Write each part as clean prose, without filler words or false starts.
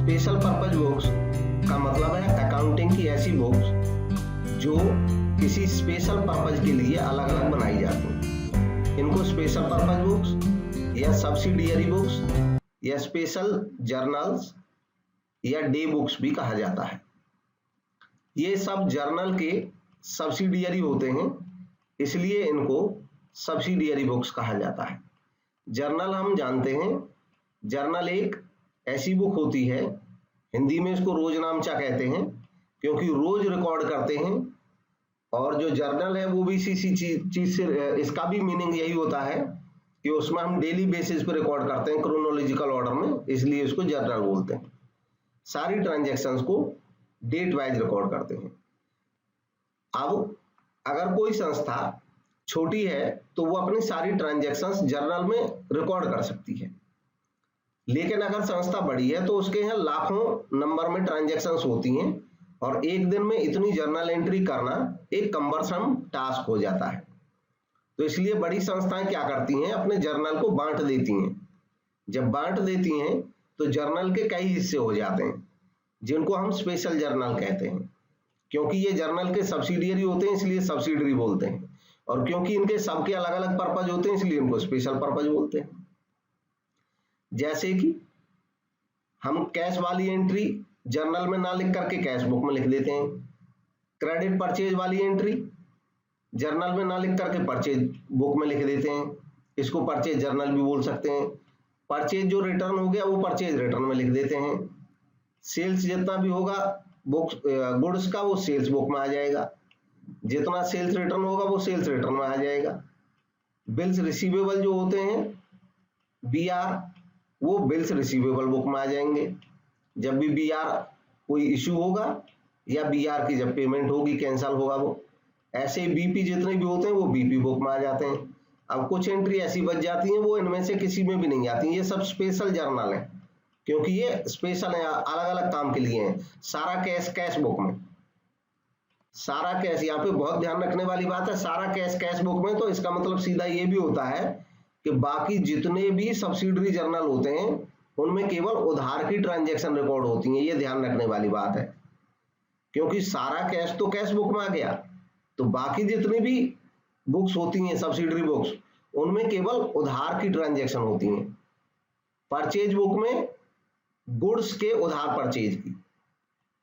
Special purpose books का मतलब है अकाउंटिंग की ऐसी बुक्स जो किसी स्पेशल पर्पज के लिए अलग अलग बनाई जाती हैं। इनको स्पेशल पर्पज बुक्स या सब्सिडियरी बुक्स या स्पेशल जर्नल्स या डे बुक्स भी कहा जाता है। ये सब जर्नल के सब्सिडियरी होते हैं, इसलिए इनको सब्सिडियरी बुक्स कहा जाता है। जर्नल हम जानते हैं, जर्नल एक ऐसी बुक होती है, हिंदी में इसको रोजनामचा कहते हैं क्योंकि रोज रिकॉर्ड करते हैं। और जो जर्नल है वो भी इसी चीज से, इसका भी मीनिंग यही होता है कि उसमें हम डेली बेसिस पे रिकॉर्ड करते हैं क्रोनोलॉजिकल ऑर्डर में, इसलिए इसको जर्नल बोलते हैं। सारी ट्रांजैक्शंस को डेट वाइज रिकॉर्ड करते हैं। अब अगर कोई संस्था छोटी है तो वो अपनी सारी ट्रांजैक्शंस जर्नल में रिकॉर्ड कर सकती है, लेकिन अगर संस्था बड़ी है तो उसके यहाँ लाखों नंबर में ट्रांजैक्शंस होती हैं और एक दिन में इतनी जर्नल एंट्री करना एक कम्बरसम टास्क हो जाता है। तो इसलिए बड़ी संस्थाएं क्या करती हैं, अपने जर्नल को बांट देती हैं। जब बांट देती हैं तो जर्नल के कई हिस्से हो जाते हैं जिनको हम स्पेशल जर्नल कहते हैं। क्योंकि ये जर्नल के सब्सिडियरी होते हैं इसलिए सब्सिडरी बोलते हैं, और क्योंकि इनके सबके अलग अलग पर्पज होते हैं इसलिए इनको स्पेशल पर्पज बोलते हैं। जैसे कि हम कैश वाली एंट्री जर्नल में ना लिख करके कैश बुक में लिख देते हैं। क्रेडिट परचेज वाली एंट्री जर्नल में ना लिख करके परचेज बुक में लिख देते हैं, इसको परचेज जर्नल भी बोल सकते हैं। परचेज जो रिटर्न हो गया वो परचेज रिटर्न में लिख देते हैं। सेल्स जितना भी होगा बुक्स गुड्स का वो सेल्स बुक में आ जाएगा, जितना सेल्स रिटर्न होगा वो सेल्स रिटर्न में आ जाएगा। बिल्स रिसीवेबल जो होते हैं बीआर, वो बिल्स रिसीवेबल बुक में आ जाएंगे। जब भी बीआर कोई इश्यू होगा या बीआर की जब पेमेंट होगी कैंसिल होगा वो, ऐसे बीपी जितने भी होते हैं वो बीपी बुक में आ जाते हैं। अब कुछ एंट्री ऐसी बच जाती हैं वो इनमें से किसी में भी नहीं आती। ये सब स्पेशल जर्नल है क्योंकि ये स्पेशल है, अलग अलग काम के लिए हैं। सारा कैश कैश बुक में, सारा कैश, यहाँ पे बहुत ध्यान रखने वाली बात है, सारा कैश कैश बुक में। तो इसका मतलब सीधा ये भी होता है कि बाकी जितने भी सब्सिडरी जर्नल होते हैं उनमें केवल उधार की ट्रांजैक्शन रिकॉर्ड होती हैं। ये ध्यान रखने वाली बात है, क्योंकि सारा कैश तो कैश बुक में आ गया, तो बाकी जितनी भी बुक्स होती हैं सब्सिडरी बुक्स, उनमें केवल उधार की ट्रांजैक्शन होती हैं। परचेज बुक में गुड्स के उधार परचेज की,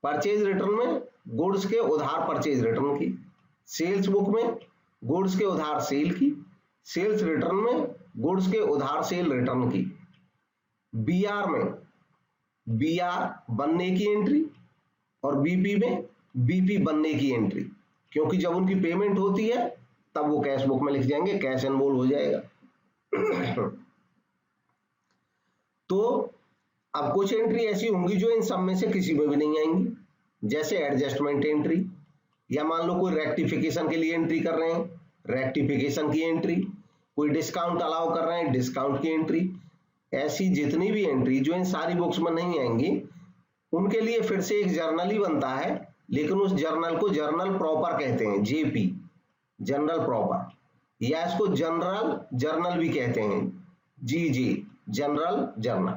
परचेज रिटर्न में गुड्स के उधार परचेज रिटर्न की, सेल्स बुक में गुड्स के उधार सेल की, सेल्स रिटर्न में गुड्स के उधार सेल रिटर्न की। बीआर में बीआर बनने की एंट्री और बीपी में बीपी बनने की एंट्री, क्योंकि जब उनकी पेमेंट होती है तब वो कैश बुक में लिख जाएंगे, कैश इनवॉल्व हो जाएगा। तो अब कुछ एंट्री ऐसी होंगी जो इन सब में से किसी में भी नहीं आएंगी, जैसे एडजस्टमेंट एंट्री, या मान लो कोई रेक्टिफिकेशन के लिए एंट्री कर रहे हैं, रेक्टिफिकेशन की एंट्री, कोई डिस्काउंट अलाउ कर रहे हैं, डिस्काउंट की एंट्री। ऐसी जितनी भी एंट्री जो इन सारी बुक्स में नहीं आएंगी उनके लिए फिर से एक जर्नल ही बनता है, लेकिन उस जर्नल को जर्नल प्रॉपर कहते हैं, जेपी, जनरल प्रॉपर, या इसको जनरल जर्नल भी कहते हैं, जीजी, जनरल जर्नल।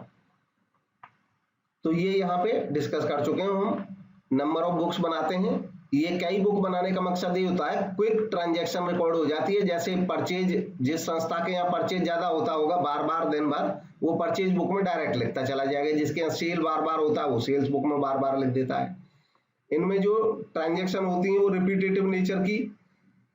तो ये यहाँ पे डिस्कस कर चुके हैं हम। नंबर ऑफ बुक्स बनाते हैं, ये कई बुक बनाने का मकसद ये होता है क्विक ट्रांजैक्शन रिकॉर्ड हो जाती है। जैसे परचेज, जिस संस्था के यहाँ परचेज ज्यादा होता होगा बार बार दिन भर, वो परचेज बुक में डायरेक्ट लिखता चला जाएगा। जिसके यहाँ सेल बार बार होता है वो सेल्स बुक में बार बार लिख देता है। इनमें जो ट्रांजैक्शन होती है वो रिपीटेटिव नेचर की,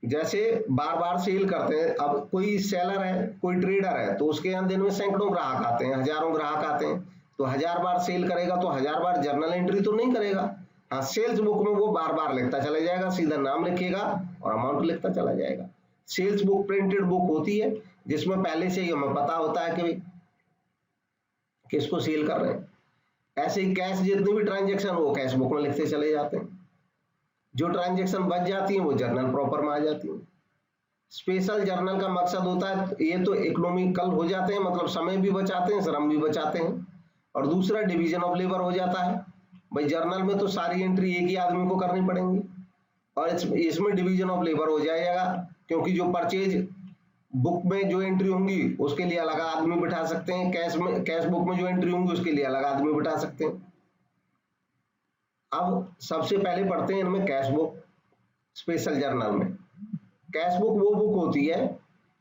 जैसे बार बार सेल करते हैं। अब कोई सेलर है, कोई ट्रेडर है, तो उसके यहाँ दिन में सैकड़ों ग्राहक आते हैं, हजारों ग्राहक आते हैं, तो 1000 बार सेल करेगा तो 1000 बार जर्नल एंट्री तो नहीं करेगा। हाँ, सेल्स बुक में वो बार बार लिखता चला जाएगा, सीधा नाम लिखेगा और अमाउंट लिखता चला जाएगा। सेल्स बुक प्रिंटेड बुक होती है जिसमें पहले से ही हमें पता होता है कि किसको सेल कर रहे हैं। ऐसे ही कैश जितनी भी ट्रांजैक्शन वो कैश बुक में लिखते चले जाते हैं। जो ट्रांजैक्शन बच जाती है वो जर्नल प्रॉपर में आ जाती है। स्पेशल जर्नल का मकसद होता है, ये तो इकोनॉमिकल हो जाते हैं, मतलब समय भी बचाते हैं, श्रम भी बचाते हैं, और दूसरा डिवीजन ऑफ लेबर हो जाता है। भाई जर्नल में तो सारी एंट्री एक ही आदमी को करनी पड़ेंगी और इसमें डिवीजन ऑफ लेबर हो जाएगा, क्योंकि जो परचेज बुक में जो एंट्री होंगी उसके लिए अलग आदमी बिठा सकते हैं, कैश बुक में जो एंट्री होंगी उसके लिए अलग आदमी बिठा सकते हैं। अब सबसे पहले पढ़ते हैं इनमें कैश बुक। स्पेशल जर्नल में कैश बुक वो बुक होती है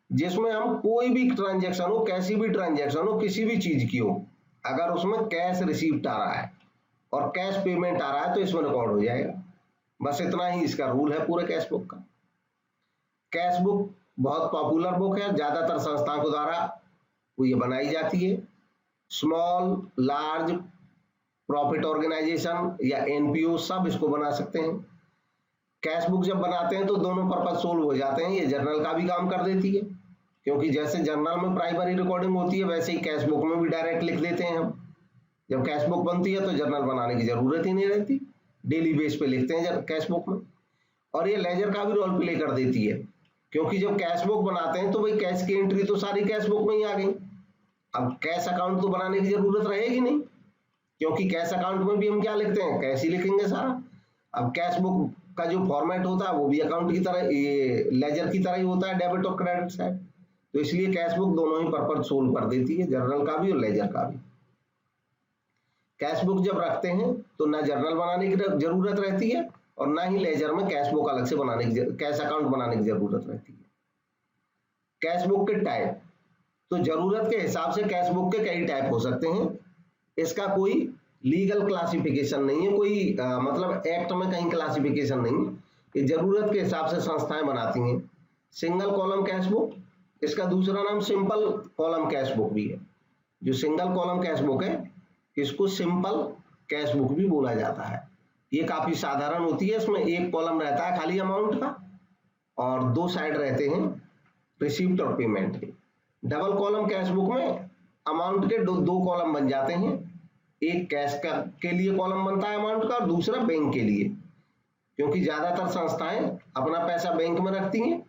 जिसमें हम कोई भी ट्रांजैक्शन हो, कैसी भी ट्रांजैक्शन हो, किसी भी चीज की हो, अगर उसमें कैश रिसीप्ट आ रहा है और कैश पेमेंट आ रहा है तो इसमें रिकॉर्ड हो जाएगा। बस इतना ही इसका रूल है पूरे कैश बुक का। कैश बुक बहुत पॉपुलर बुक है, ज्यादातर संस्थाओं के द्वारा वो ये बनाई जाती है। स्मॉल, लार्ज, प्रॉफिट ऑर्गेनाइजेशन या एनपीओ सब इसको बना सकते हैं। कैश बुक जब बनाते हैं तो दोनों पर्पज सोल्व हो जाते हैं। ये जर्नल का भी काम कर देती है, क्योंकि जैसे जर्नल में प्राइमरी रिकॉर्डिंग होती है वैसे ही कैश बुक में भी डायरेक्ट लिख देते हैं हम। जब कैश बुक बनती है तो जर्नल बनाने की जरूरत ही नहीं रहती, डेली बेस पे लिखते हैं कैश बुक में। और ये लेजर का भी रोल प्ले कर देती है, क्योंकि जब कैश बुक बनाते हैं तो भाई कैश की एंट्री तो सारी कैश बुक में ही आ गई। अब कैश अकाउंट तो बनाने की जरूरत रहेगी नहीं, क्योंकि कैश अकाउंट में भी हम क्या लिखते हैं, कैश ही लिखेंगे सारा। अब कैश बुक का जो फॉर्मेट होता है वो भी अकाउंट की तरह, ये लेजर की तरह ही होता है, डेबिट और क्रेडिट साइड। तो इसलिए कैश बुक दोनों ही पर्पज सोल्व कर देती है, जर्नल का भी और लेजर का भी। कैश बुक जब रखते हैं तो ना जर्नल बनाने की जरूरत रहती है और ना ही लेजर में कैश बुक अलग से बनाने की, कैश अकाउंट बनाने की जरूरत रहती है। कैश बुक के टाइप, तो जरूरत के हिसाब से कैश बुक के कई टाइप हो सकते हैं। इसका कोई लीगल क्लासिफिकेशन नहीं है, कोई मतलब एक्ट में कहीं क्लासिफिकेशन नहीं है, ये जरूरत के हिसाब से संस्थाएं बनाती हैं। सिंगल कॉलम कैश बुक, इसका दूसरा नाम सिंपल कॉलम कैश बुक भी है। जो सिंगल कॉलम कैश बुक है इसको सिंपल कैश बुक भी बोला जाता है। ये काफी साधारण होती है, इसमें एक कॉलम रहता है खाली अमाउंट का और दो साइड रहते हैं रिसीप्ट और पेमेंट के। डबल कॉलम कैश बुक में अमाउंट के दो कॉलम बन जाते हैं, एक कैश का के लिए कॉलम बनता है अमाउंट का और दूसरा बैंक के लिए, क्योंकि ज्यादातर संस्थाएं अपना पैसा बैंक में रखती हैं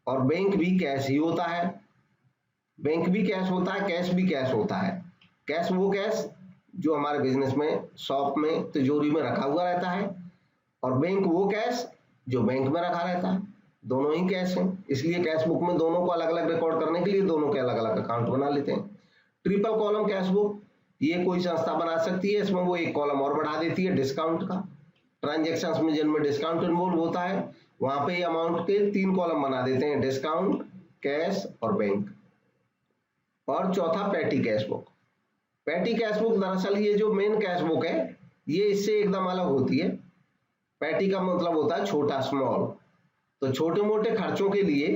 और बैंक भी कैश ही होता है। बैंक भी कैश होता है, कैश भी कैश होता है। कैश वो कैश जो हमारे बिजनेस में, शॉप में, तिजोरी में रखा हुआ रहता है, और बैंक वो कैश जो बैंक में रखा रहता है। दोनों ही कैश हैं, इसलिए कैश बुक में दोनों को अलग अलग रिकॉर्ड करने के लिए दोनों के अलग अलग अकाउंट बना लेते हैं। ट्रिपल कॉलम कैश बुक, ये कोई संस्था बना सकती है, इसमें वो एक कॉलम और बढ़ा देती है डिस्काउंट का। ट्रांजैक्शंस में जिनमें डिस्काउंट इन्वॉल्व होता है वहां पे अमाउंट के 3 कॉलम बना देते हैं, डिस्काउंट, कैश और बैंक। और चौथा पेटी कैश बुक। पेटी कैश बुक दरअसल ये जो मेन कैश बुक है ये इससे एकदम अलग होती है। पेटी का मतलब होता है छोटा, स्मॉल। तो छोटे मोटे खर्चों के लिए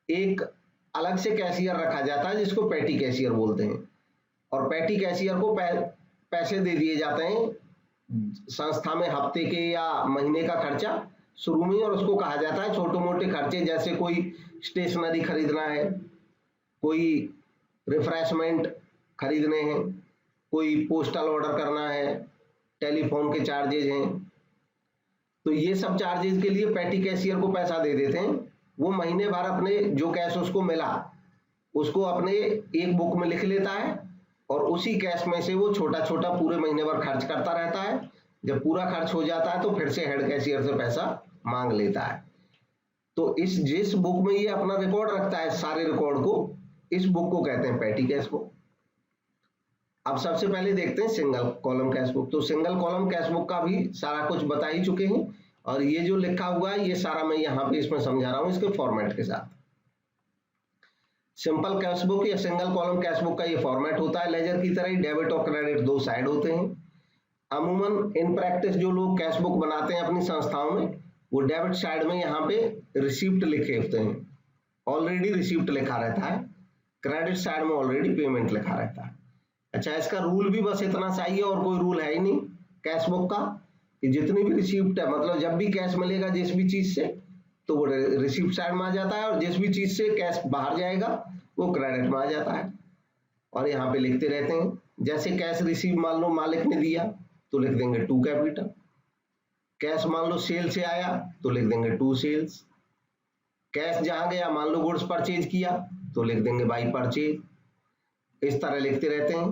एक अलग से कैशियर रखा जाता है जिसको पेटी कैशियर बोलते हैं, और पेटी कैशियर को पैसे दे दिए जाते हैं संस्था में हफ्ते के या महीने का खर्चा शुरू में, और उसको कहा जाता है छोटे मोटे खर्चे, जैसे कोई स्टेशनरी खरीदना है, कोई रिफ्रेशमेंट खरीदने हैं, कोई पोस्टल ऑर्डर करना है, टेलीफोन के चार्जेज हैं। तो ये सब चार्जेज के लिए पेटी कैशियर को पैसा दे देते हैं। वो महीने भर अपने जो कैश उसको मिला उसको अपने एक बुक में लिख लेता है और उसी कैश में से वो छोटा छोटा पूरे महीने भर खर्च करता रहता है। जब पूरा खर्च हो जाता है तो फिर से हेड कैशियर से पैसा मांग लेता है। तो इस जिस बुक में ये अपना रिकॉर्ड रखता है, सारे रिकॉर्ड को, इस बुक को कहते हैं पेटी कैश बुक। अब सबसे पहले देखते हैं सिंगल कॉलम कैश बुक। तो सिंगल कॉलम कैश बुक का भी सारा कुछ बता ही चुके हैं, और ये जो लिखा हुआ है ये सारा मैं यहाँ पे इसमें समझा रहा हूँ इसके फॉर्मेट के साथ। सिंपल कैश बुक या सिंगल कॉलम कैश बुक का ये फॉर्मेट होता है लेजर की तरह ही, डेबिट और क्रेडिट दो साइड होते हैं। अमूमन इन प्रैक्टिस जो लोग कैश बुक बनाते हैं अपनी संस्थाओं में, वो डेबिट साइड में यहाँ पे रिसिप्ट लिखे होते हैं, ऑलरेडी रिसिप्ट लिखा रहता है। क्रेडिट साइड में ऑलरेडी पेमेंट लिखा रहता है। अच्छा, इसका रूल भी बस इतना चाहिए, और कोई रूल है ही नहीं कैश बुक का, कि जितनी भी रिसिप्ट है, मतलब जब भी कैश मिलेगा जिस भी चीज से, तो वो रिसिप्ट साइड में आ जाता है, और जिस भी चीज से कैश बाहर जाएगा वो क्रेडिट में आ जाता है। और यहाँ पे लिखते रहते हैं, जैसे कैश रिसीव मान लो मालिक ने दिया तो लिख देंगे टू कैपिटल, कैश मान लो सेल से आया तो लिख देंगे टू सेल्स, कैश जहां गया मान लो गुड्स परचेज किया तो लिख देंगे बाई परचेज। इस तरह लिखते रहते हैं,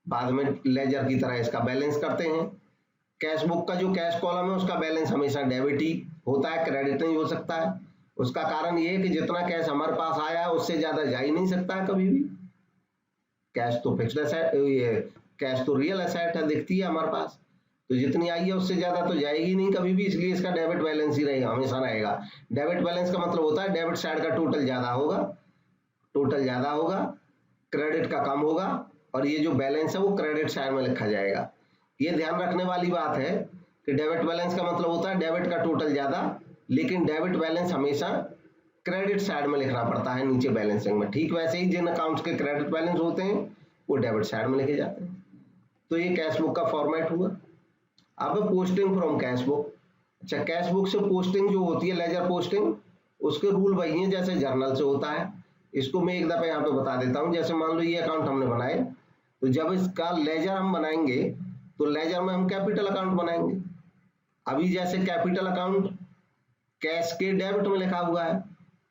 बाद में लेजर की तरह इसका बैलेंस करते हैं। कैश बुक का जो कैश कॉलम है उसका बैलेंस हमेशा डेबिट ही होता है, क्रेडिट नहीं हो सकता है। उसका कारण ये है कि जितना कैश हमारे पास आया है उससे ज्यादा जा ही नहीं सकता है कभी भी। कैश तो फिक्स्ड एसेट, ये कैश तो रियल एसेट है, दिखती है हमारे पास, तो जितनी आई है उससे ज्यादा तो जाएगी नहीं कभी भी, इसलिए इसका डेबिट बैलेंस ही रहेगा, हमेशा रहेगा। डेबिट बैलेंस का मतलब होता है डेबिट साइड का टोटल ज्यादा होगा, क्रेडिट का कम होगा, और ये जो बैलेंस है वो क्रेडिट साइड में लिखा जाएगा। ये ध्यान रखने वाली बात है कि डेबिट बैलेंस का मतलब होता है डेबिट का टोटल ज्यादा, लेकिन डेबिट बैलेंस हमेशा क्रेडिट साइड में लिखना पड़ता है नीचे बैलेंसिंग में। ठीक वैसे ही जिन अकाउंट्स के क्रेडिट बैलेंस होते हैं वो डेबिट साइड में लिखे जाते हैं। तो ये कैश बुक का फॉर्मेट हुआ। अब पोस्टिंग फ्रॉम कैश बुक। अच्छा, कैश बुक से पोस्टिंग जो होती है लेजर पोस्टिंग, उसके रूल वही हैं जैसे जर्नल से होता है। इसको मैं एक दफा यहाँ पे बता देता हूँ। जैसे मान लो ये अकाउंट हमने बनाए, तो जब इसका लेजर हम बनाएंगे तो लेजर में हम कैपिटल अकाउंट बनाएंगे। अभी जैसे कैपिटल अकाउंट कैश के डेबिट में लिखा हुआ है,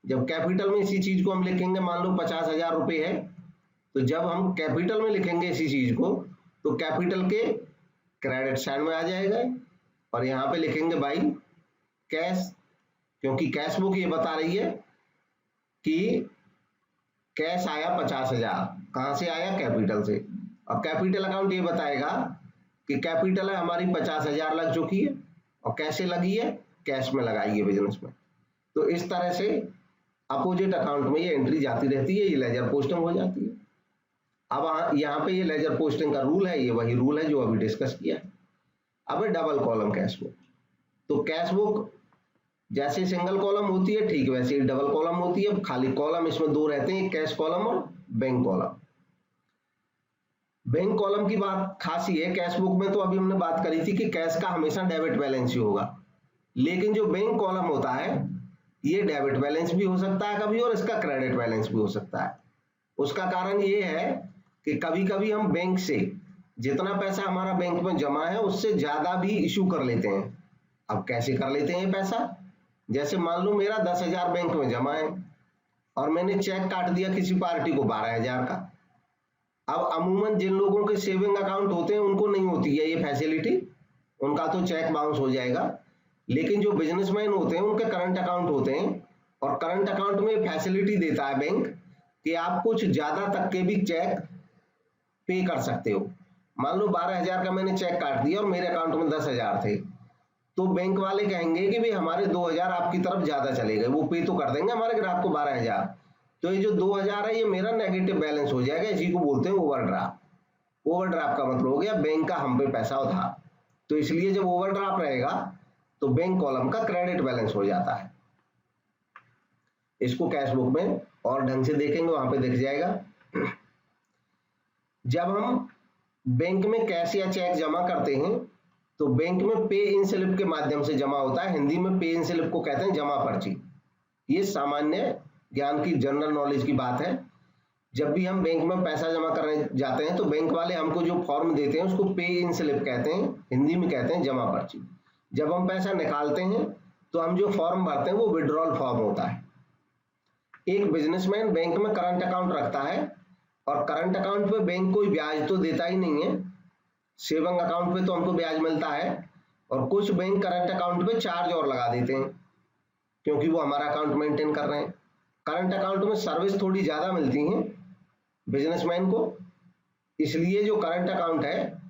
जब कैपिटल में इसी चीज को हम लिखेंगे, मान लो 50,000 रुपए है, तो जब हम कैपिटल में लिखेंगे इसी चीज को तो कैपिटल के क्रेडिट साइड में आ जाएगा, और यहाँ पे लिखेंगे भाई कैश, क्योंकि कैश बुक ये बता रही है कि कैश आया 50,000, कहां से आया? कैपिटल से। और कैपिटल अकाउंट ये बताएगा कि कैपिटल है हमारी 50,000 लग चुकी है, और कैसे लगी है? कैश में लगाई है बिजनेस में। तो इस तरह से अपोजिट अकाउंट में ये एंट्री जाती रहती है, ये लेजर पोस्टिंग हो जाती है। अब यहाँ पे ये लेजर पोस्टिंग का रूल है, ये वही रूल है जो अभी डिस्कस किया है। अब डबल कॉलम कैश बुक। तो कैश बुक जैसे सिंगल कॉलम होती है ठीक वैसे ही डबल कॉलम होती है, खाली कॉलम इसमें दो रहते हैं, कैश कॉलम और बैंक कॉलम। बैंक कॉलम की बात खास ही है कैश बुक में, तो अभी हमने बात करी थी कि कैश का हमेशा डेबिट बैलेंस ही होगा, लेकिन जो बैंक कॉलम होता है ये डेबिट बैलेंस भी हो सकता है कभी, और इसका क्रेडिट बैलेंस भी हो सकता है। उसका कारण ये है कि कभी कभी हम बैंक से जितना पैसा हमारा बैंक में जमा है उससे ज्यादा भी इशू कर लेते हैं। अब कैसे कर लेते हैं ये पैसा? जैसे मान लो मेरा 10,000 बैंक में जमा है और मैंने चेक काट दिया किसी पार्टी को 12,000 का। अब अमूमन जिन लोगों के सेविंग अकाउंट होते हैं उनको नहीं होती है ये फैसिलिटी, उनका तो चेक बाउंस हो जाएगा, लेकिन जो बिजनेसमैन होते हैं उनके करंट अकाउंट होते हैं, और करंट अकाउंट में फैसिलिटी देता है बैंक कि आप कुछ ज्यादा तक के भी चेक पे कर सकते हो। मान लो 12,000 का मैंने चेक काट दिया और मेरे अकाउंट में 10,000 थे, तो बैंक वाले कहेंगे कि भाई हमारे 2,000 आपकी तरफ ज्यादा चले गए, वो पे तो कर देंगे हमारे ग्राहक को 12,000, तो ये जो 2,000 है ये मेरा नेगेटिव बैलेंस हो जाएगा। इसी को बोलते हैं ओवरड्राफ्ट। ओवरड्राफ्ट का मतलब हो गया बैंक का हम पे पैसा उधार, तो इसलिए जब ओवरड्राफ्ट रहेगा तो बैंक कॉलम का क्रेडिट बैलेंस हो जाता है। इसको कैश बुक में और ढंग से देखेंगे, वहां पे दिख जाएगा। जब हम बैंक में कैश या चेक जमा करते हैं तो बैंक में पे इन स्लिप के माध्यम से जमा होता है। हिंदी में पे इन स्लिप को कहते हैं जमा पर्ची। ये सामान्य ज्ञान की जनरल नॉलेज की बात है। जब भी हम बैंक में पैसा जमा करने जाते हैं तो बैंक वाले हमको जो फॉर्म देते हैं उसको पे इन स्लिप कहते हैं, हिंदी में कहते हैं जमा पर्ची। जब हम पैसा निकालते हैं तो हम जो फॉर्म भरते हैं वो विड्रॉल फॉर्म होता है। एक बिजनेसमैन बैंक में करंट अकाउंट रखता है, और करंट अकाउंट पे बैंक कोई ब्याज तो देता ही नहीं है, सेविंग अकाउंट पे तो हमको ब्याज मिलता है, और कुछ बैंक करंट अकाउंट पे चार्ज और लगा देते हैं क्योंकि वो हमारा अकाउंट मेंटेन कर रहे हैं। करंट अकाउंट में सर्विस थोड़ी ज्यादा मिलती है बिजनेसमैन को, इसलिए जो करंट अकाउंट है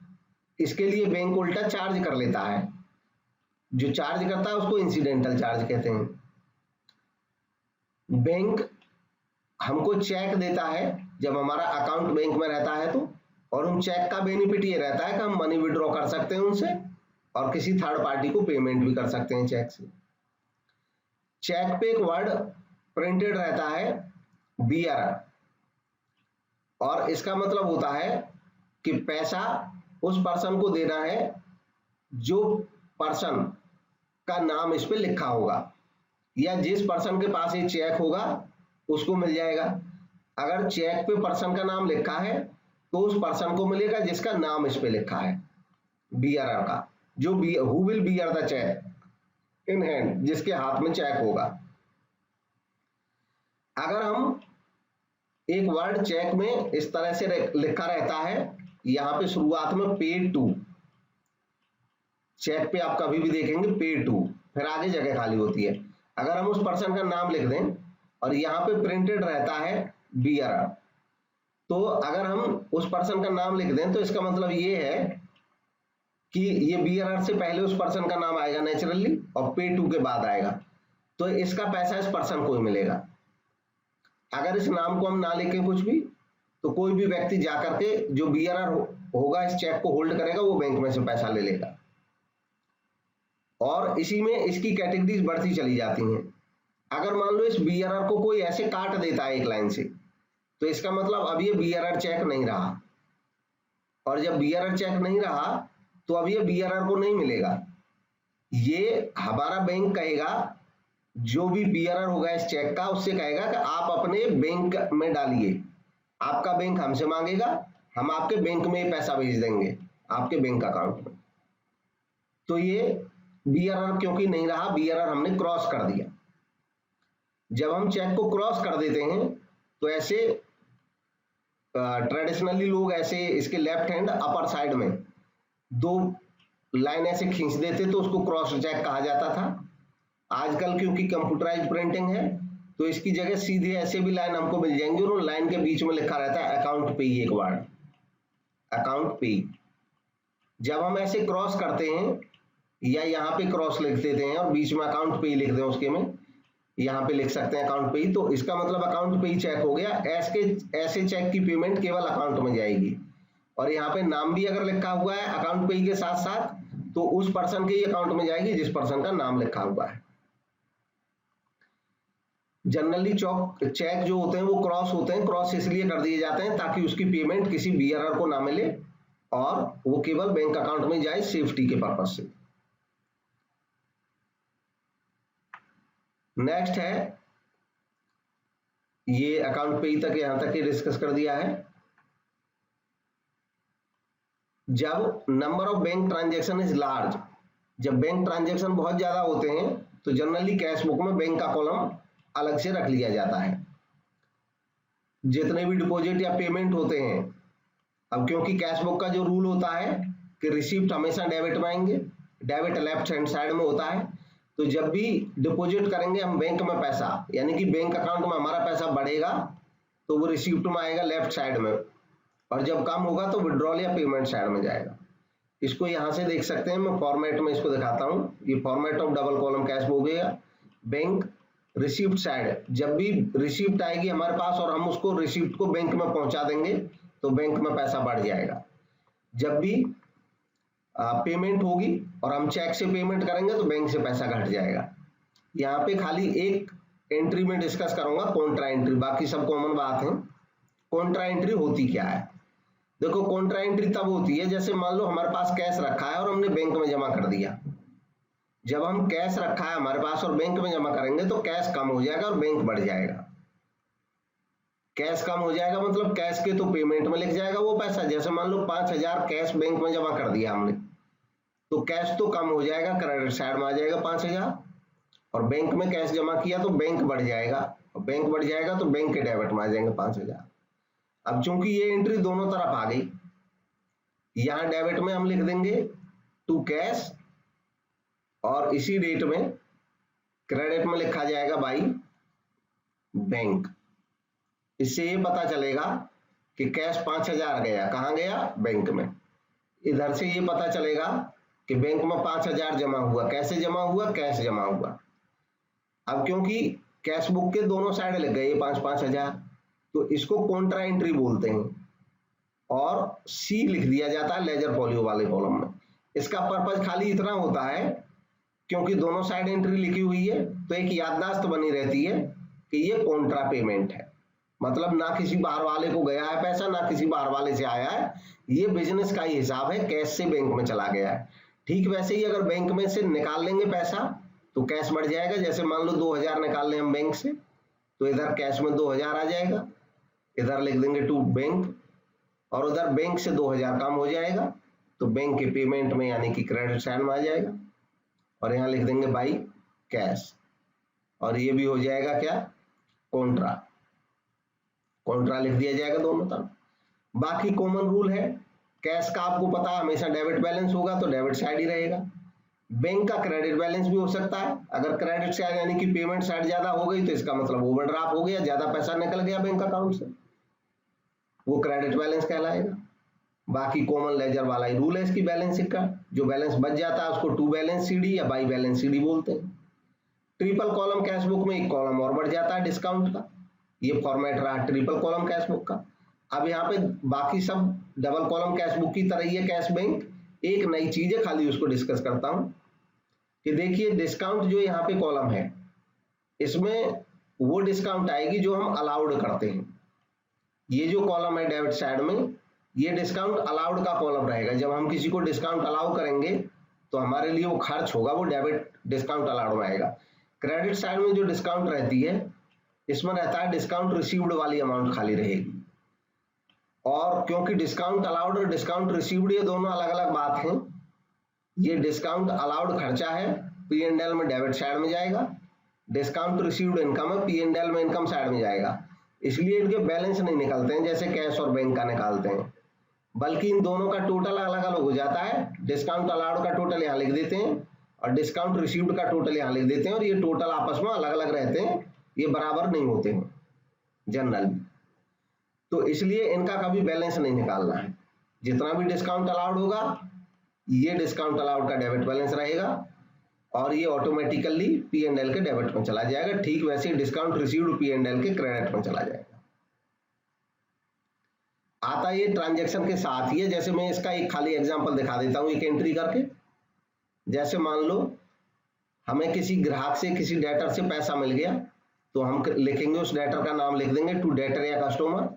इसके लिए बैंक उल्टा चार्ज कर लेता है। जो चार्ज करता है उसको इंसिडेंटल चार्ज कहते हैं। बैंक हमको चेक देता है जब हमारा अकाउंट बैंक में रहता है तो, और उन चेक का बेनिफिट ये रहता है कि हम मनी विड्रॉ कर सकते हैं उनसे, और किसी थर्ड पार्टी को पेमेंट भी कर सकते हैं चेक से। चेक पे एक वर्ड प्रिंटेड रहता है बीआरआर, और इसका मतलब होता है कि पैसा उस पर्सन को देना है जो पर्सन का नाम इस पे लिखा होगा, या जिस पर्सन के पास ये चेक होगा उसको मिल जाएगा। अगर चेक पे पर्सन का नाम लिखा है तो उस पर्सन को मिलेगा जिसका नाम इस पे लिखा है बीआरआर का, जो who will bear the cheque in hand, जिसके हाथ में चेक होगा। अगर हम एक वर्ड चेक में इस तरह से लिखा रहता है, यहां पे शुरुआत में पेड टू, चेक पे आप कभी भी देखेंगे पेड टू, फिर आगे जगह खाली होती है। अगर हम उस पर्सन का नाम लिख दें और यहाँ पे प्रिंटेड रहता है बीआरआर, तो अगर हम उस पर्सन का नाम लिख दें तो इसका मतलब ये है कि ये बीआरआर से पहले उस पर्सन का नाम आएगा नेचुरली और पे टू के बाद आएगा, तो इसका पैसा इस पर्सन को ही मिलेगा। अगर इस नाम को हम ना लिखें कुछ भी, तो कोई भी व्यक्ति जाकर के जो बीआरआर होगा इस चेक को होल्ड करेगा, वो बैंक में से पैसा ले लेगा। और इसी में इसकी कैटेगरीज बढ़ती चली जाती हैं। अगर मान लो इस बीआरआर को कोई ऐसे काट देता है एक लाइन से, तो इसका मतलब अब ये बीआरआर चेक नहीं रहा, और जब बीआरआर चेक नहीं रहा तो अब ये बीआरआर को नहीं मिलेगा। ये हमारा बैंक कहेगा, जो भी बीआरआर होगा इस चेक का, उससे कहेगा कि आप अपने बैंक में डालिए, आपका बैंक हमसे मांगेगा, हम आपके बैंक में पैसा भेज देंगे आपके बैंक अकाउंट में। तो ये बीआरआर क्योंकि नहीं रहा, बीआरआर हमने क्रॉस कर दिया। जब हम चेक को क्रॉस कर देते हैं तो ऐसे ट्रेडिशनली लोग ऐसे इसके लेफ्ट हैंड अपर साइड में 2 लाइन ऐसे खींच देते, तो उसको क्रॉस चेक कहा जाता था। आजकल क्योंकि कंप्यूटराइज प्रिंटिंग है, तो इसकी जगह सीधे ऐसे भी लाइन हमको मिल जाएंगे, और लाइन के बीच में लिखा रहता है अकाउंट पे, एक वर्ड अकाउंट पे। जब हम ऐसे क्रॉस करते हैं या यहाँ पे क्रॉस लिख देते हैं और बीच में अकाउंट पे लिख दें, उसके में यहाँ पे लिख सकते हैं अकाउंट पे, तो इसका मतलब अकाउंट पे चेक हो गया। ऐसे चेक की पेमेंट केवल अकाउंट में जाएगी। और यहाँ पे नाम भी अगर लिखा हुआ है अकाउंट पे के साथ साथ, तो उस पर्सन के ही अकाउंट में जाएगी जिस पर्सन का नाम लिखा हुआ है। जनरली चेक जो होते हैं वो क्रॉस होते हैं, क्रॉस इसलिए कर दिए जाते हैं ताकि उसकी पेमेंट किसी बीआरआर को ना मिले और वो केवल बैंक अकाउंट में जाए, सेफ्टी के पर्पज से। नेक्स्ट है, ये अकाउंट पे तक यहां तक ही डिस्कस कर दिया है। जब number of bank transaction is large, जब बैंक ट्रांजैक्शन बहुत ज्यादा होते हैं तो जनरली कैश बुक में बैंक का कॉलम अलग से रख लिया जाता है। जितने भी डिपॉजिट या पेमेंट होते हैं, अब क्योंकि कैश बुक का जो रूल होता है कि रिसीप्ट हमेशा डेबिट में आएंगे, डेबिट लेफ्ट हैंड साइड में होता है, तो जब भी डिपॉजिट करेंगे हम बैंक में पैसा, यानी कि बैंक अकाउंट में हमारा पैसा बढ़ेगा तो वो रिसीप्ट में आएगा लेफ्ट साइड में, और जब कम होगा तो विड्रॉल या पेमेंट साइड में जाएगा। इसको यहां से देख सकते हैं, मैं फॉर्मेट में इसको दिखाता हूं। ये format of double column cash book है। बैंक रिसीप्ट साइड, जब भी रिसीप्ट आएगी हमारे पास और हम उसको रिसीप्ट को बैंक में पहुंचा देंगे तो बैंक में पैसा बढ़ जाएगा। जब भी पेमेंट होगी और हम चेक से पेमेंट करेंगे तो बैंक से पैसा घट जाएगा। यहाँ पे खाली एक एंट्री में डिस्कस करूंगा, कॉन्ट्रा एंट्री, बाकी सब कॉमन बात है। कॉन्ट्रा एंट्री होती क्या है? देखो, कॉन्ट्रा एंट्री तब होती है जैसे मान लो हमारे पास कैश रखा है और हमने बैंक में जमा कर दिया। जब हम कैश रखा है हमारे पास और बैंक में जमा करेंगे तो कैश कम हो जाएगा और बैंक बढ़ जाएगा। कैश कम हो जाएगा मतलब कैश के तो पेमेंट में लिख जाएगा वो पैसा। जैसे मान लो 5,000 कैश बैंक में जमा कर दिया हमने, तो कैश तो कम हो जाएगा, क्रेडिट साइड में आ जाएगा 5,000, और बैंक में कैश जमा किया तो बैंक बढ़ जाएगा, और बैंक बढ़ जाएगा तो बैंक के डेबिट में आ जाएंगे 5,000। अब चूंकि ये एंट्री दोनों तरफ आ गई, यहां डेबिट में हम लिख देंगे टू कैश और इसी डेट में क्रेडिट में लिखा जाएगा बाई बैंक। इससे ये पता चलेगा कि कैश 5,000 गया, कहां गया? बैंक में। इधर से ये पता चलेगा कि बैंक में 5,000 जमा हुआ। कैसे जमा हुआ? कैश जमा हुआ। अब क्योंकि कैश बुक के दोनों साइड लग गए 5,000, तो इसको कॉन्ट्रा एंट्री बोलते हैं और सी लिख दिया जाता है लेजर फॉलियो वाले कॉलम में। इसका पर्पज खाली इतना होता है क्योंकि दोनों साइड एंट्री लिखी हुई है तो एक याददाश्त बनी रहती है कि ये कॉन्ट्रा पेमेंट है, मतलब ना किसी बाहर वाले को गया है पैसा, ना किसी बाहर वाले से आया है, ये बिजनेस का ही हिसाब है, कैश से बैंक में चला गया है। ठीक वैसे ही अगर बैंक में से निकाल लेंगे पैसा तो कैश बढ़ जाएगा। जैसे मान लो 2,000 निकाल लें हम बैंक से, तो इधर कैश में 2,000 आ जाएगा, इधर लिख देंगे टू बैंक, और उधर बैंक से 2,000 कम हो जाएगा तो बैंक के पेमेंट में यानी कि क्रेडिट साइड में आ जाएगा, और यहाँ लिख देंगे बाई कैश, और ये भी हो जाएगा क्या? कॉन्ट्रा। कॉन्ट्रा लिख दिया जाएगा दोनों तरफ। बाकी कॉमन रूल है, कैश का आपको पता है हमेशा डेबिट बैलेंस होगा तो डेबिट साइड ही रहेगा। बैंक का क्रेडिट बैलेंस भी हो सकता है। अगर क्रेडिट साइड यानी कि पेमेंट साइड ज्यादा हो गई तो इसका मतलब ओवरड्राफ्ट हो गया, ज्यादा पैसा निकल गया बैंक अकाउंट से, वो क्रेडिट बैलेंस कहलाएगा। बाकी कॉमन लेजर वाला ही रूल है इसकी बैलेंसिंग का। जो बैलेंस बच जाता है उसको टू बैलेंस सीडी या बाई बैलेंस सीडी बोलते हैं। ट्रिपल कॉलम कैश बुक में एक कॉलम और बढ़ जाता है डिस्काउंट का। ये फॉर्मेट रहा ट्रिपल कॉलम कैश बुक का। अब यहाँ पे बाकी सब डबल कॉलम कैश बुक की तरह ही है कैश बैंक। एक नई चीज है, खाली उसको डिस्कस करता हूं कि देखिए डिस्काउंट जो यहाँ पे कॉलम है इसमें वो डिस्काउंट आएगी जो हम अलाउड करते हैं। ये जो कॉलम है डेबिट साइड में, ये डिस्काउंट अलाउड का कॉलम रहेगा। जब हम किसी को डिस्काउंट अलाउ करेंगे तो हमारे लिए वो खर्च होगा, वो डेबिट डिस्काउंट अलाउड में आएगा। क्रेडिट साइड में जो डिस्काउंट रहती है इसमें रहता है डिस्काउंट रिसीव्ड वाली अमाउंट खाली रहेगी। और क्योंकि डिस्काउंट अलाउड और डिस्काउंट रिसीव्ड ये दोनों अलग अलग बात हैं, ये डिस्काउंट अलाउड खर्चा है, P&L में डेबिट साइड में जाएगा। डिस्काउंट रिसीव्ड इनकम है, P&L में इनकम साइड में जाएगा। इसलिए इनके बैलेंस नहीं निकलते हैं जैसे कैश और बैंक का निकालते हैं, बल्कि इन दोनों का टोटल अलग अलग हो जाता है। डिस्काउंट अलाउड का टोटल यहाँ लिख देते हैं और डिस्काउंट रिसीव्ड का टोटल यहाँ लिख देते हैं, और ये टोटल आपस में अलग अलग रहते हैं, ये बराबर नहीं होते हैं जनरली। तो इसलिए इनका कभी बैलेंस नहीं निकालना है। जितना भी डिस्काउंट अलाउड होगा ये डिस्काउंट अलाउड का डेबिट बैलेंस रहेगा और ये ऑटोमेटिकली P&L के डेबिट में चला जाएगा। ठीक वैसे डिस्काउंट रिसीव्ड P&L के क्रेडिट में चला जाएगा। आता ये ट्रांजैक्शन के साथ ही है। जैसे मैं इसका एक खाली एग्जांपल दिखा देता हूं एक एंट्री करके। जैसे मान लो हमें किसी ग्राहक से किसी डेटर से पैसा मिल गया, तो हम लिखेंगे उस डेटर का नाम लिख देंगे टू डेटर या कस्टमर,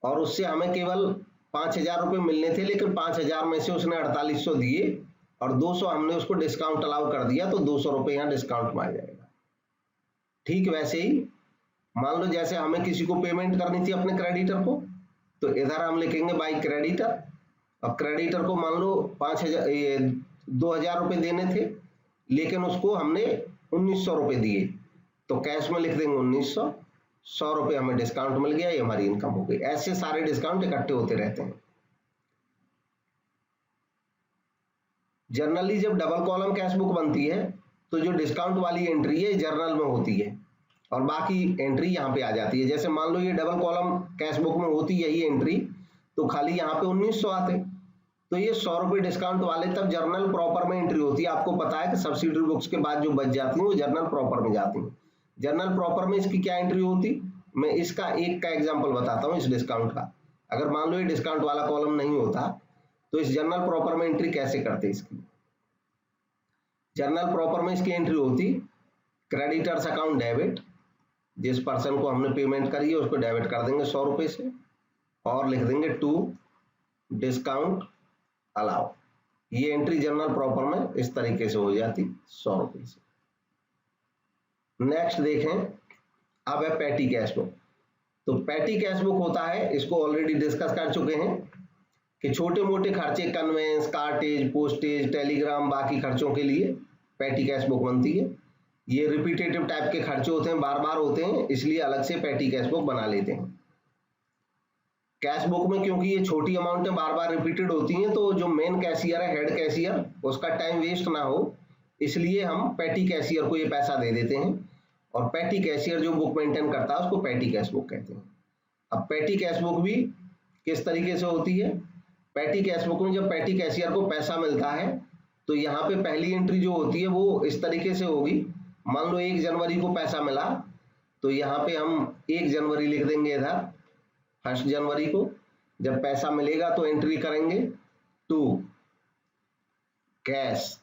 और उससे हमें केवल 5,000 रुपये मिलने थे, लेकिन 5,000 में से उसने 4800 दिए और 200 हमने उसको डिस्काउंट अलाउ कर दिया, तो 200 रुपये यहाँ डिस्काउंट में आ जाएगा। ठीक वैसे ही मान लो जैसे हमें किसी को पेमेंट करनी थी अपने क्रेडिटर को, तो इधर हम लिखेंगे बाई क्रेडिटर, और क्रेडिटर को मान लो 2,000 रुपये देने थे, लेकिन उसको हमने 1,900 रुपये दिए, तो कैश में लिख देंगे 1,900, 100 रुपये हमें डिस्काउंट मिल गया, ये हमारी इनकम हो गई। ऐसे सारे डिस्काउंट इकट्ठे होते रहते हैं। जनरली जब डबल कॉलम कैश बुक बनती है तो जो डिस्काउंट वाली एंट्री है जर्नल में होती है और बाकी एंट्री यहाँ पे आ जाती है। जैसे मान लो ये डबल कॉलम कैश बुक में होती है यही एंट्री, तो खाली यहाँ पे 1,900 आते, तो ये 100 रुपये डिस्काउंट वाले तब जर्नल प्रॉपर में एंट्री होती है। आपको पता है कि सब्सिडरी बुक्स के बाद जो बच जाती है वो जर्नल प्रॉपर में जाती है। जर्नल प्रॉपर में इसकी क्या एंट्री होती, मैं इसका एक का एग्जांपल बताता हूं इस डिस्काउंट का। अगर मान लो ये डिस्काउंट वाला कॉलम नहीं होता तो इस जर्नल प्रॉपर में एंट्री कैसे करते इसकी। जर्नल प्रॉपर में इसकी एंट्री होती क्रेडिटर्स अकाउंट डेबिट, जिस पर्सन को हमने पेमेंट करी है उसको डेबिट कर देंगे 100 रुपये से और लिख देंगे टू डिस्काउंट अलाउ। ये एंट्री जर्नल प्रॉपर में इस तरीके से हो जाती 100 रुपये से। नेक्स्ट देखें, अब है पैटी कैश बुक। तो पैटी कैश बुक होता है, इसको ऑलरेडी डिस्कस कर चुके हैं कि छोटे मोटे खर्चे कन्वेंस, कार्टेज, पोस्टेज, टेलीग्राम, बाकी खर्चों के लिए पैटी कैश बुक बनती है। ये रिपीटेटिव टाइप के खर्चे होते हैं, बार बार होते हैं, इसलिए अलग से पैटी कैश बुक बना लेते हैं। कैश बुक में क्योंकि ये छोटी अमाउंटें बार बार रिपीटेड होती हैं, तो जो मेन कैशियर है, हेड कैशियर, उसका टाइम वेस्ट ना हो, इसलिए हम पैटी कैशियर को ये पैसा दे देते हैं और पैटी कैशियर जो बुक मेंटेन करता है उसको पैटी कैश बुक कहते हैं। अब पैटी कैश बुक भी किस तरीके से होती है, पैटी कैश बुक में जब पैटी कैशियर को पैसा मिलता है तो यहाँ पे पहली एंट्री जो होती है वो इस तरीके से होगी। मान लो 1 जनवरी को पैसा मिला, तो यहाँ पे हम 1 जनवरी लिख देंगे, इधर 1 जनवरी को जब पैसा मिलेगा तो एंट्री करेंगे टू कैश।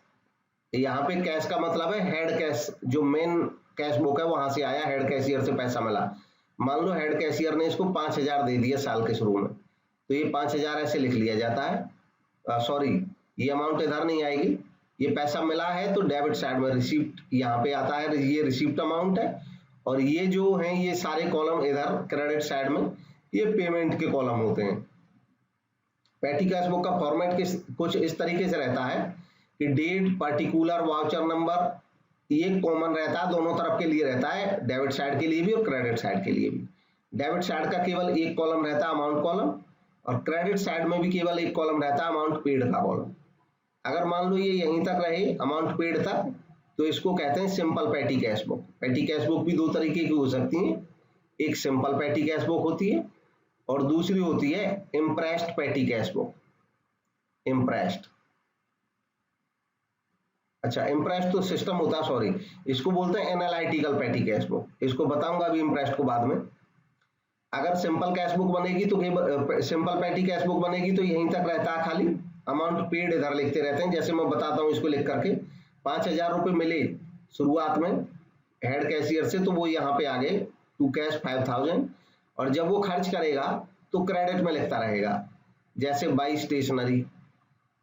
यहाँ पे कैश का मतलब है हेड कैश, जो मेन कैश बुक है वहां से आया, हेड कैशियर से पैसा मिला। मान लो हेड कैशियर ने इसको 5,000 दे दिया साल के शुरू में, तो ये 5,000 ऐसे लिख लिया जाता है। सॉरी, ये अमाउंट इधर नहीं आएगी, ये पैसा मिला है तो डेबिट साइड में रिसीप्ट यहाँ पे आता है, ये रिसीप्ट अमाउंट है, और ये जो है ये सारे कॉलम इधर क्रेडिट साइड में ये पेमेंट के कॉलम होते हैं। पैटी कैश बुक का फॉर्मेट कुछ इस तरीके से रहता है कि डेट, पर्टिकुलर, वाउचर नंबर, ये कॉमन रहता है, दोनों तरफ के लिए रहता है, डेबिट साइड के लिए भी और क्रेडिट साइड के लिए भी। डेबिट साइड का केवल एक कॉलम रहता है, अमाउंट कॉलम, और क्रेडिट साइड में भी केवल एक कॉलम रहता है, अमाउंट पेड का कॉलम। अगर मान लो ये यहीं तक रहे, अमाउंट पेड तक, तो इसको कहते हैं simple petty cash book. Petty cash book भी 2 तरीके की हो सकती है, एक सिंपल पैटी कैश बुक होती है और दूसरी होती है इम्प्रेस्ड पेटी कैश बुक। इम्प्रेस्ड, अच्छा इम्प्रेस्ड तो सिस्टम होता है, सॉरी, इसको बोलते हैं एनालिटिकल पेटी कैश बुक। इसको बताऊंगा अभी इम्प्रेस्ड को बाद में। अगर सिंपल कैश बुक बनेगी तो सिंपल पेटी कैश बुक बनेगी तो यहीं तक रहता है, खाली अमाउंट पेड इधर लिखते रहते हैं। जैसे मैं बताता हूँ इसको लिख करके, 5,000 रुपये मिले शुरुआत में हेड कैशियर से, तो वो यहाँ पे आ गए टू कैश 5,000, और जब वो खर्च करेगा तो क्रेडिट में लिखता रहेगा, जैसे बाई स्टेशनरी,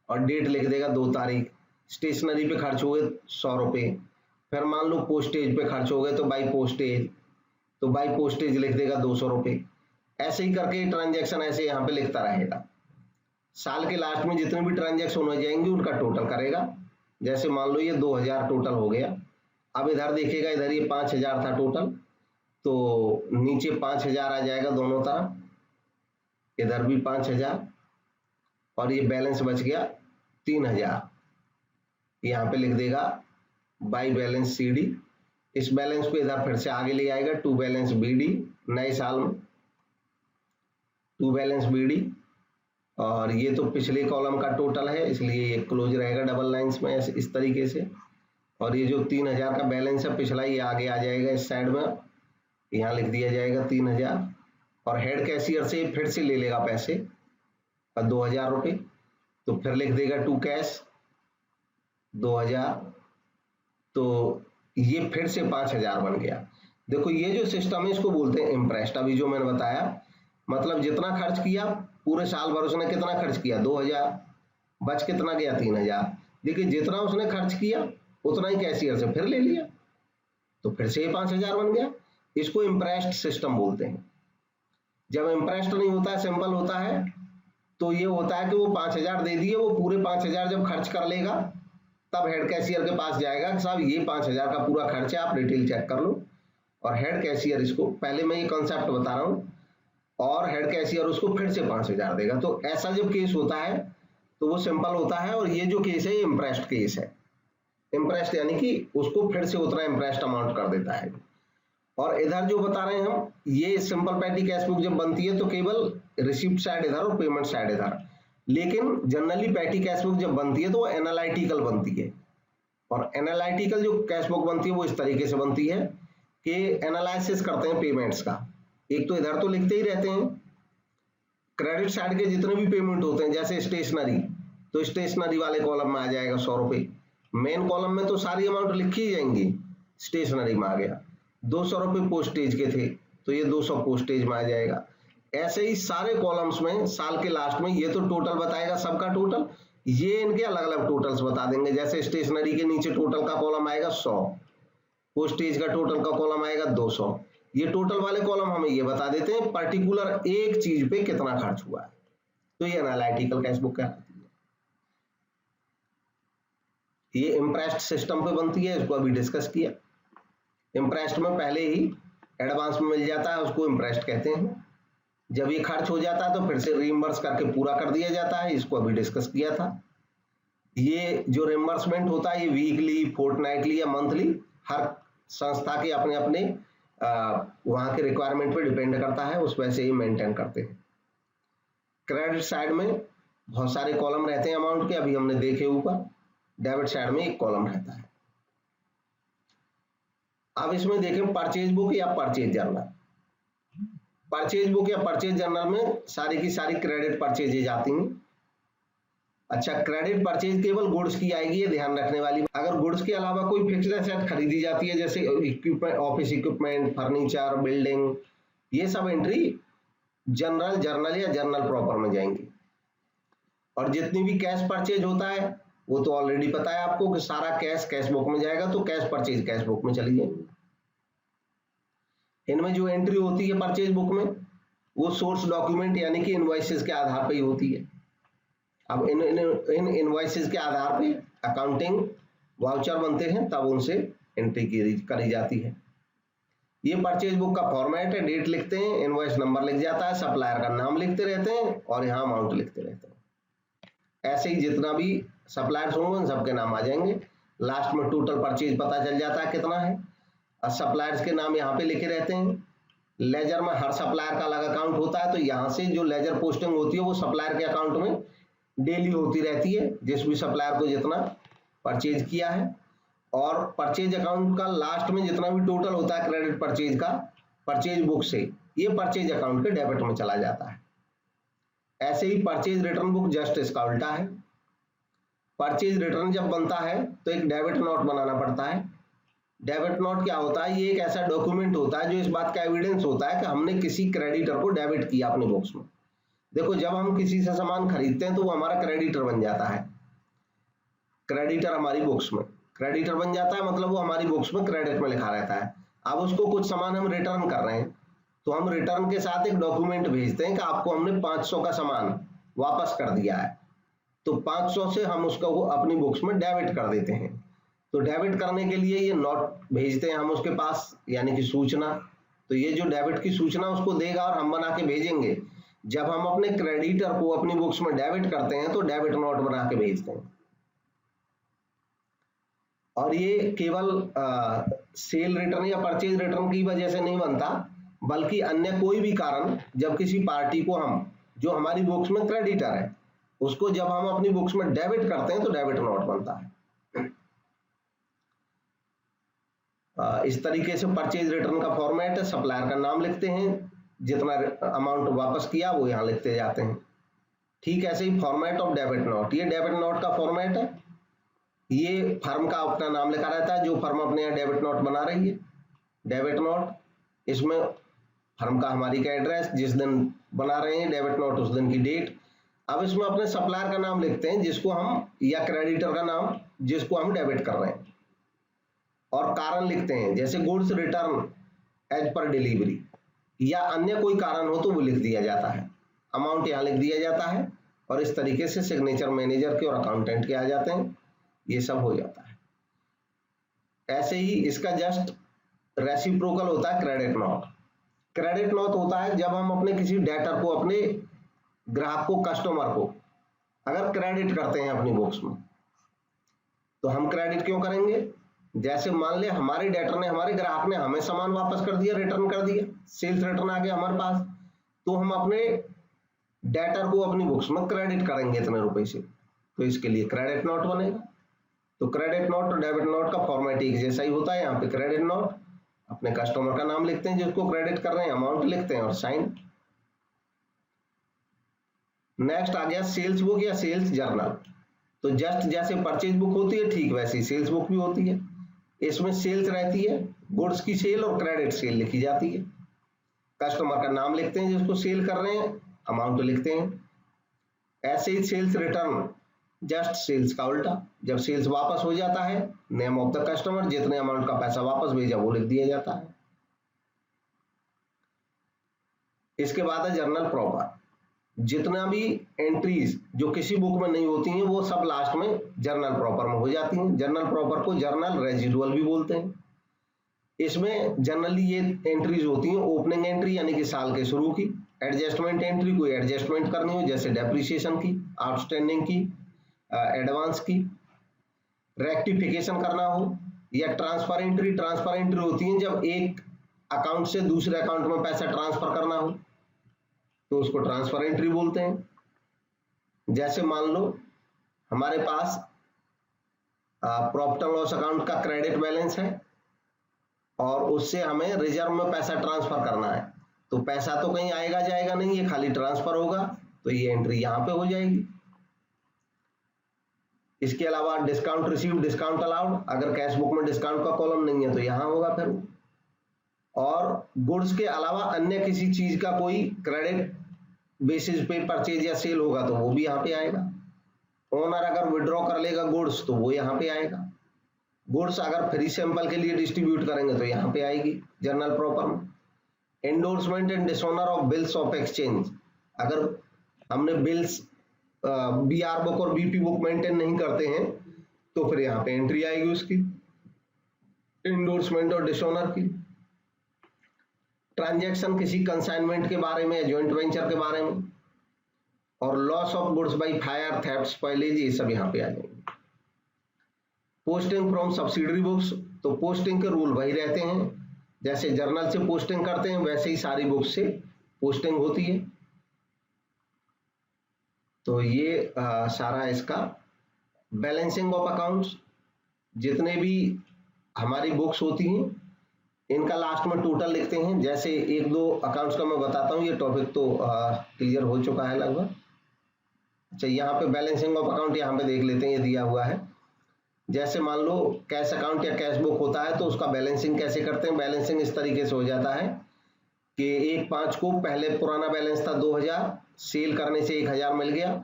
और डेट लिख देगा 2 तारीख। स्टेशनरी पे खर्च हो गए 100 रुपये, फिर मान लो पोस्टेज पे खर्च हो गए तो बाई पोस्टेज, तो बाई पोस्टेज लिख देगा 200 रुपये। ऐसे ही करके ट्रांजैक्शन ऐसे यहाँ पे लिखता रहेगा। साल के लास्ट में जितने भी ट्रांजैक्शन हो जाएंगे उनका टोटल करेगा। जैसे मान लो ये 2,000 टोटल हो गया। अब इधर देखेगा, इधर ये 5,000 था टोटल, तो नीचे 5,000 आ जाएगा दोनों तरफ, इधर भी 5,000, और ये बैलेंस बच गया 3,000। यहाँ पे लिख देगा बाई बैलेंस CD। इस बैलेंस को इधर फिर से आगे ले आएगा, टू बैलेंस BD, नए साल में टू बैलेंस BD, और ये तो पिछले कॉलम का टोटल है इसलिए ये क्लोज रहेगा डबल लाइंस में इस तरीके से। और ये जो 3,000 का बैलेंस है पिछला, ये आगे आ जाएगा इस साइड में, यहाँ लिख दिया जाएगा 3,000। और हेड कैशियर से फिर से ले लेगा पैसे 2,000 रुपये, तो फिर लिख देगा टू कैश 2,000, तो ये फिर से 5,000 बन गया। देखो ये जो सिस्टम है इसको बोलते हैं इम्प्रेस्ड। अभी जो मैंने बताया, मतलब जितना खर्च किया पूरे साल भर, उसने कितना खर्च किया 2,000, बच कितना गया 3,000। देखिए जितना उसने खर्च किया उतना ही कैशियर से फिर ले लिया, तो फिर से 5,000 बन गया। इसको इम्प्रेस्ड सिस्टम बोलते हैं। जब इम्प्रेस्ड नहीं होता है, सिंपल होता है, तो ये होता है कि वो 5,000 दे दिए, वो पूरे 5,000 जब खर्च कर लेगा तब हेड कैशियर के पास जाएगा कि साहब ये 5,000 का पूरा खर्च है, आप डिटेल चेक कर लो। और हेड कैशियर इसको, पहले मैं ये कॉन्सेप्ट बता रहा हूँ, और हेड कैशियर उसको फिर से 5,000 देगा। तो ऐसा जब केस होता है तो वो सिंपल होता है, और ये जो केस है ये इम्प्रेस्ड केस है। इम्प्रेस्ड यानी कि उसको फिर से उतना इम्प्रेस्ड अमाउंट कर देता है। और इधर जो बता रहे हैं हम, ये सिंपल पेटी कैश बुक जब बनती है तो केवल रिसिप्ट साइड इधर और पेमेंट साइड इधर, लेकिन जनरली पेटी कैश बुक जब बनती है तो वो एनालिटिकल बनती है। और एनालिटिकल जो कैश बुक बनती है वो इस तरीके से बनती है कि एनालिसिस करते हैं पेमेंट्स का। एक तो इधर तो लिखते ही रहते हैं क्रेडिट साइड के जितने भी पेमेंट होते हैं, जैसे स्टेशनरी, तो स्टेशनरी वाले कॉलम में आ जाएगा 100 रुपये। मेन कॉलम में तो सारी अमाउंट लिखी जाएंगी, स्टेशनरी में आ गया 200 रुपये पोस्टेज के थे तो ये 200 पोस्टेज में आ जाएगा। ऐसे ही सारे कॉलम्स में साल के लास्ट में ये तो टोटल बताएगा सबका टोटल, ये इनके अलग अलग टोटल्स बता देंगे। जैसे स्टेशनरी के नीचे टोटल का कॉलम आएगा 100, पोस्टेज का टोटल का कॉलम आएगा 200। ये टोटल वाले कॉलम हमें ये बता देते हैं पर्टिकुलर एक चीज पे कितना खर्च हुआ है, तो ये एनालिटिकल कैश बुक कहलाती है। ये इम्प्रेस्ड सिस्टम पे बनती है, इसको अभी डिस्कस किया। इम्प्रेस्ड में पहले ही एडवांस में मिल जाता है, उसको इम्प्रेस्ड कहते हैं। जब ये खर्च हो जाता है तो फिर से रीइंबर्स करके पूरा कर दिया जाता है, इसको अभी डिस्कस किया था। ये जो रिइंबर्समेंट होता है ये वीकली, फोर्टनाइटली या मंथली, हर संस्था के अपने अपने वहां के रिक्वायरमेंट पे डिपेंड करता है, उस वैसे ही मेंटेन करते हैं। क्रेडिट साइड में बहुत सारे कॉलम रहते हैं अमाउंट के, अभी हमने देखे ऊपर। डेबिट साइड में एक कॉलम रहता है। अब इसमें देखें परचेज बुक या परचेज जर्नल। परचेज बुक या परचेज जर्नल में सारी की सारी क्रेडिट परचेजेज आती हैं। अच्छा, क्रेडिट परचेज केवल गुड्स की आएगी, ये ध्यान रखने वाली। अगर गुड्स के अलावा कोई फिक्स्ड एसेट खरीदी जाती है, जैसे equipment, office equipment, furniture, building, ये सब एंट्री जनरल जर्नल या जर्नल प्रॉपर में जाएंगी। और जितनी भी कैश परचेज होता है वो तो ऑलरेडी पता है आपको कि सारा कैश कैश बुक में जाएगा, तो कैश परचेज कैश बुक में चली जाएंगी। इनमें जो एंट्री होती है परचेज बुक में वो सोर्स डॉक्यूमेंट यानी कि इनवॉइसेस के आधार पर ही होती है। अब इन इनवॉइसेस के आधार पे अकाउंटिंग वाउचर बनते हैं, तब उनसे एंट्री करी जाती है। ये परचेज बुक का फॉर्मेट है, डेट लिखते हैं, इनवॉइस नंबर लिख जाता है, सप्लायर का नाम लिखते रहते हैं और यहाँ अमाउंट लिखते रहते हैं। ऐसे ही जितना भी सप्लायर्स होंगे उन सबके नाम आ जाएंगे। लास्ट में टोटल परचेज पता चल जाता है कितना है, और सप्लायर्स के नाम यहाँ पे लिखे रहते हैं। लेजर में हर सप्लायर का अलग अकाउंट होता है, तो यहाँ से जो लेजर पोस्टिंग होती है वो सप्लायर के अकाउंट में डेली होती रहती है, जिस भी सप्लायर को जितना परचेज किया है। और परचेज अकाउंट का लास्ट में जितना भी टोटल होता है क्रेडिट परचेज का, परचेज बुक से ये परचेज अकाउंट के डेबिट में चला जाता है। ऐसे ही परचेज रिटर्न बुक जस्ट इसका उल्टा है। परचेज रिटर्न जब बनता है तो एक डेबिट नोट बनाना पड़ता है। डेबिट नोट क्या होता है? ये एक ऐसा डॉक्यूमेंट होता है जो इस बात का एविडेंस होता है कि हमने किसी क्रेडिटर को डेबिट किया अपने बुक्स में। देखो, जब हम किसी से सामान खरीदते हैं तो वो हमारा क्रेडिटर बन जाता है। क्रेडिटर हमारी बुक्स में क्रेडिटर बन जाता है, मतलब वो हमारी बुक्स में क्रेडिट में लिखा रहता है। अब उसको कुछ सामान हम रिटर्न कर रहे हैं, तो हम रिटर्न के साथ एक डॉक्यूमेंट भेजते हैं कि आपको हमने 500 का सामान वापस कर दिया है। तो 500 से हम उसको अपनी बुक्स में डेबिट कर देते हैं। तो डेबिट करने के लिए ये नोट भेजते हैं हम उसके पास, यानी कि सूचना। तो ये जो डेबिट की सूचना उसको देगा और हम बना के भेजेंगे। जब हम अपने क्रेडिटर को अपनी बुक्स में डेबिट करते हैं तो डेबिट नोट बना के भेजते हैं। और ये केवल सेल रिटर्न या परचेज रिटर्न की वजह से नहीं बनता, बल्कि अन्य कोई भी कारण, जब किसी पार्टी को हम, जो हमारी बुक्स में क्रेडिटर है, उसको जब हम अपनी बुक्स में डेबिट करते हैं तो डेबिट नोट बनता है। इस तरीके से परचेज रिटर्न का फॉर्मेट है। सप्लायर का नाम लिखते हैं, जितना अमाउंट वापस किया वो यहाँ लिखते जाते हैं। ठीक ऐसे ही फॉर्मेट ऑफ डेबिट नोट, ये डेबिट नोट का फॉर्मेट है। ये फर्म का अपना नाम लिखा रहता है, जो फर्म अपने यहाँ डेबिट नोट बना रही है। डेबिट नोट, इसमें फर्म का हमारी का एड्रेस, जिस दिन बना रहे हैं डेबिट नोट उस दिन की डेट। अब इसमें अपने सप्लायर का नाम लिखते हैं जिसको हम, या क्रेडिटर का नाम जिसको हम डेबिट कर रहे हैं, और कारण लिखते हैं, जैसे goods return as per delivery, या अन्य कोई कारण हो तो वो लिख दिया जाता है। अमाउंट यहाँ लिख दिया जाता है, और इस तरीके से सिग्नेचर मैनेजर के और अकाउंटेंट के आ जाते हैं। ये सब हो जाता है। ऐसे ही इसका जस्ट रेसिप्रोकल होता है क्रेडिट नोट। क्रेडिट नोट होता है जब हम अपने किसी डेटर को, अपने ग्राहक को, कस्टमर को अगर क्रेडिट करते हैं अपनी बुक्स में, तो हम क्रेडिट क्यों करेंगे? जैसे मान ले हमारे डेटर ने, हमारे ग्राहक ने हमें सामान वापस कर दिया, रिटर्न कर दिया, सेल्स रिटर्न आ गया हमारे पास, तो हम अपने डेटर को अपनी बुक्स में क्रेडिट करेंगे इतने रुपए से, तो इसके लिए क्रेडिट नोट बनेगा। तो क्रेडिट नोट और डेबिट नोट का फॉर्मेट एक जैसा ही होता है। यहाँ पे क्रेडिट नोट, अपने कस्टमर का नाम लिखते हैं जिसको क्रेडिट कर रहे हैं, अमाउंट लिखते हैं और साइन। नेक्स्ट आ गया सेल्स बुक या सेल्स जर्नल। तो जस्ट जैसे परचेज बुक होती है, ठीक वैसे ही सेल्स बुक भी होती है। इसमें सेल्स रहती है, गुड्स की सेल और क्रेडिट सेल लिखी जाती है। कस्टमर का नाम लिखते हैं जिसको सेल कर रहे हैं, अमाउंट लिखते हैं। ऐसे ही सेल्स रिटर्न, जस्ट सेल्स का उल्टा, जब सेल्स वापस हो जाता है, नेम ऑफ द कस्टमर, जितने अमाउंट का पैसा वापस भेजा वो लिख दिया जाता है। इसके बाद है जर्नल प्रॉपर। जितना भी एंट्रीज जो किसी बुक में नहीं होती हैं वो सब लास्ट में जर्नल प्रॉपर में हो जाती हैं। जर्नल प्रॉपर को जर्नल रेजिडुअल भी बोलते हैं। इसमें जनरली ये एंट्रीज होती हैं ओपनिंग एंट्री यानी कि साल के शुरू की, एडजस्टमेंट एंट्री कोई एडजस्टमेंट करनी हो जैसे डेप्रिसिएशन की, आउटस्टैंडिंग की, एडवांस की, रेक्टिफिकेशन करना हो, या ट्रांसफर एंट्री। ट्रांसफर एंट्री होती है जब एक अकाउंट से दूसरे अकाउंट में पैसा ट्रांसफर करना हो तो उसको ट्रांसफर एंट्री बोलते हैं। जैसे मान लो हमारे पास प्रॉफिट एंड लॉस अकाउंट का क्रेडिट बैलेंस है और उससे हमें रिजर्व में पैसा ट्रांसफर करना है, तो पैसा तो कहीं आएगा जाएगा नहीं, ये खाली ट्रांसफर होगा, तो ये एंट्री यहां पे हो जाएगी। इसके अलावा डिस्काउंट रिसीव, डिस्काउंट अलाउड, अगर कैश बुक में डिस्काउंट का कॉलम नहीं है तो यहां होगा फिर। और गुड्स के अलावा अन्य किसी चीज का कोई क्रेडिट बेसिस पे परचेज या सेल होगा तो वो भी यहाँ पे आएगा। ओनर अगर विड्रॉ कर लेगा गुड्स तो वो यहाँ पे आएगा। गुड्स अगर फ्री सैंपल के लिए डिस्ट्रीब्यूट करेंगे तो यहाँ पे आएगी जर्नल प्रॉपर में। Endorsement and dishonour of bills of exchange, अगर हमने बिल्स बीआर बुक और बीपी बुक मेंटेन नहीं करते हैं तो फिर यहाँ पे एंट्री आएगी उसकी, एंडोर्समेंट और डिसऑनर की। ट्रांजैक्शन किसी कंसाइनमेंट के बारे में, जॉइंट वेंचर के बारे में, और loss of goods by fire, theft, spoilage, ये सब यहाँ पे आ जाएंगे। पोस्टिंग फ्रॉम सब्सिडरी बुक्स, तो पोस्टिंग के रूल वही रहते हैं जैसे जर्नल से पोस्टिंग करते हैं वैसे ही सारी बुक्स से पोस्टिंग होती है। तो ये सारा इसका बैलेंसिंग ऑफ अकाउंट्स, जितने भी हमारी बुक्स होती हैं इनका लास्ट में टोटल लिखते हैं। जैसे एक दो अकाउंट्स का मैं बताता हूँ, ये टॉपिक तो क्लियर हो चुका है लगभग। अच्छा, यहाँ पे बैलेंसिंग ऑफ अकाउंट यहाँ पे देख लेते हैं, ये दिया हुआ है। जैसे मान लो कैश अकाउंट या कैश बुक होता है तो उसका बैलेंसिंग कैसे करते हैं। बैलेंसिंग इस तरीके से हो जाता है कि 1/5 को पहले पुराना बैलेंस था 2000, सेल करने से 1000 मिल गया,